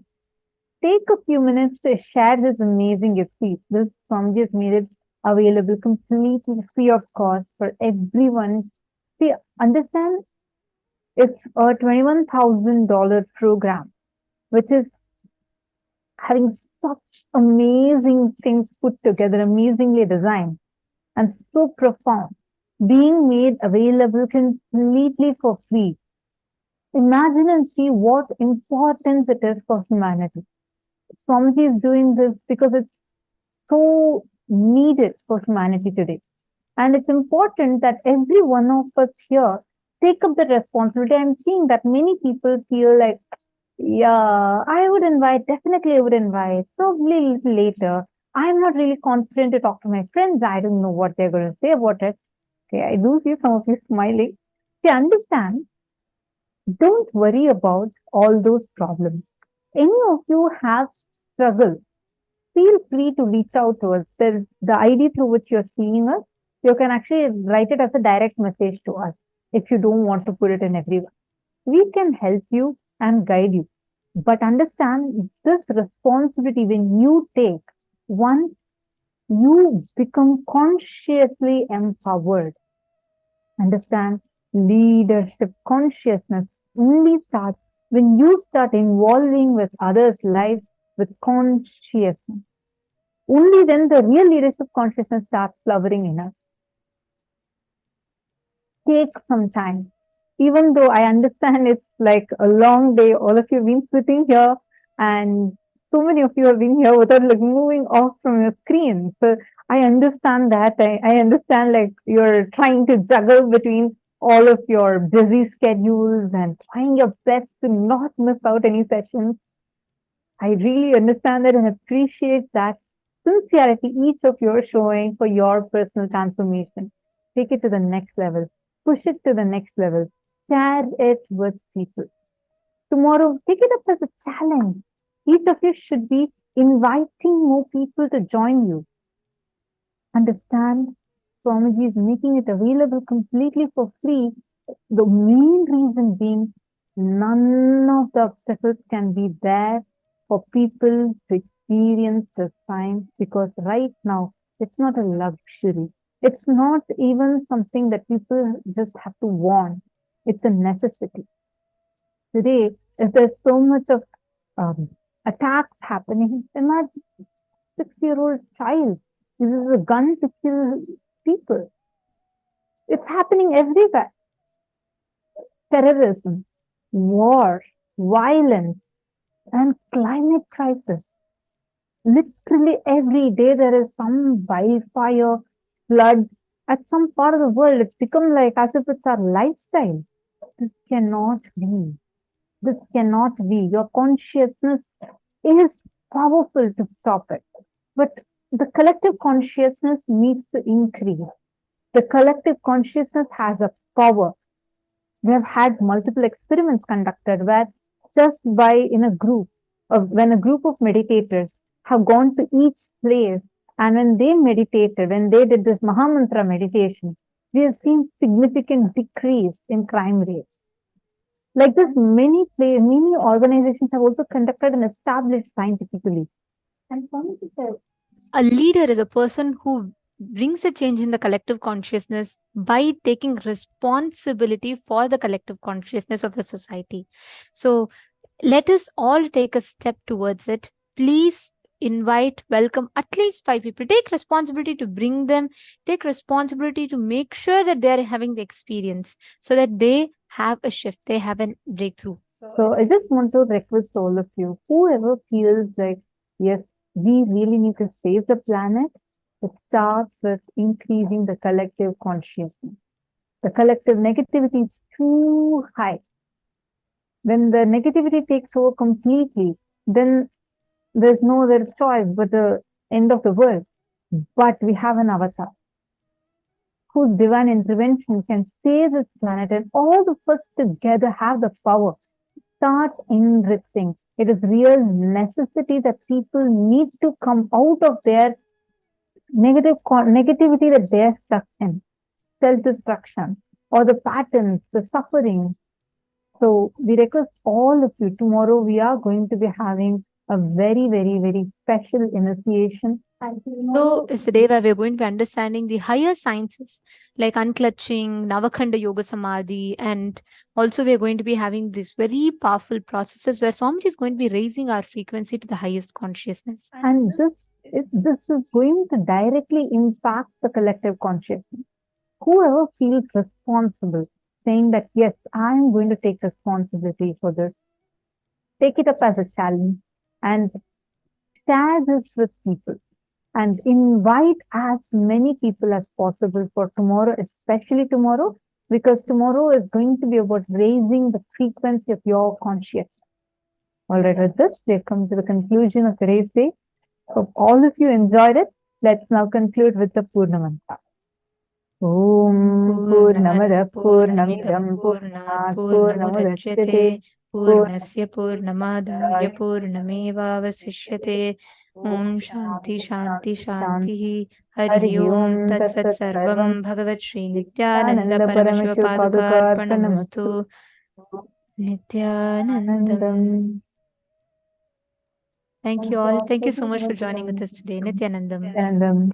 take a few minutes to share this amazing experience. This Swamiji has made it available completely free of cost for everyone. See, understand it's a $21,000 program, which is having such amazing things put together, amazingly designed, and so profound, being made available completely for free. Imagine and see what importance it is for humanity. Swamiji is doing this because it's so needed for humanity today. And it's important that every one of us here take up the responsibility. I'm seeing that many people feel like, yeah, I would invite, definitely I would invite, probably a little later. I'm not really confident to talk to my friends. I don't know what they're going to say about it. Okay, I do see some of you smiling. See, understand, don't worry about all those problems. Any of you have struggled, feel free to reach out to us. There's the ID through which you're seeing us. You can actually write it as a direct message to us if you don't want to put it in everyone. We can help you and guide you. But understand this responsibility when you take, once you become consciously empowered. Understand, leadership consciousness only starts when you start involving with others' lives with consciousness. Only then the real leadership consciousness starts flowering in us. Take some time. Even though I understand it's like a long day, all of you have been sitting here and so many of you have been here without like moving off from your screen. So I understand that. I understand like you're trying to juggle between all of your busy schedules and trying your best to not miss out any sessions. I really understand that and appreciate that sincerity each of you are showing for your personal transformation. Take it to the next level. Push it to the next level. Share it with people. Tomorrow, take it up as a challenge. Each of you should be inviting more people to join you. Understand, Swamiji is making it available completely for free. The main reason being, none of the obstacles can be there for people to experience this time because right now it's not a luxury. It's not even something that people just have to want. It's a necessity. Today, if there's so much of attacks happening, imagine 6-year-old child uses a gun to kill people. It's happening everywhere. Terrorism, war, violence, and climate crisis. Literally every day there is some wildfire, flood at some part of the world. It's become like as if it's our lifestyle. This cannot be. This cannot be. Your consciousness is powerful to stop it. But the collective consciousness needs to increase. The collective consciousness has a power. We have had multiple experiments conducted where just by in a group, when a group of meditators have gone to each place and when they meditated, when they did this Mahamantra meditation, we have seen significant decrease in crime rates. Like this, many organizations have also conducted and established scientifically. And a leader is a person who brings a change in the collective consciousness by taking responsibility for the collective consciousness of the society. So let us all take a step towards it. Please invite, welcome at least 5 people. Take responsibility to bring them, take responsibility to make sure that they are having the experience so that they have a shift, they have a breakthrough. So I just want to request all of you, whoever feels like, yes, we really need to save the planet, it starts with increasing the collective consciousness. The collective negativity is too high. When the negativity takes over completely, then there's no other choice but the end of the world. But we have an avatar whose divine intervention can save this planet, and all of us together have the power. Start enriching. It is real necessity that people need to come out of their negativity that they're stuck in, self-destruction, or the patterns, the suffering. So we request all of you, tomorrow we are going to be having a very, very, very special initiation. So is the day where we're going to be understanding the higher sciences like unclutching, Navakhanda Yoga Samadhi, and also we're going to be having these very powerful processes where Swamiji is going to be raising our frequency to the highest consciousness. And this is going to directly impact the collective consciousness. Whoever feels responsible, saying that, yes, I'm going to take responsibility for this, take it up as a challenge and share this with people. And invite as many people as possible for tomorrow, especially tomorrow, because tomorrow is going to be about raising the frequency of your consciousness. All right, with this, we have come to the conclusion of today's day. Hope all of you enjoyed it. Let's now conclude with the Purna Mantra. Om Purnamada Purnamidam Purnat Purnamudachyate Purnasya Purnamadaya Purnamevavasishyate. Om Shanti Shanti Shanti. Hari Om Tat Sat Sarvam Bhagavat Shri Nityananda Paramashiva Padukarpanamastu. Nityanandam. Thank you all. Thank you so much for joining with us today. Nityanandam. Nityanandam.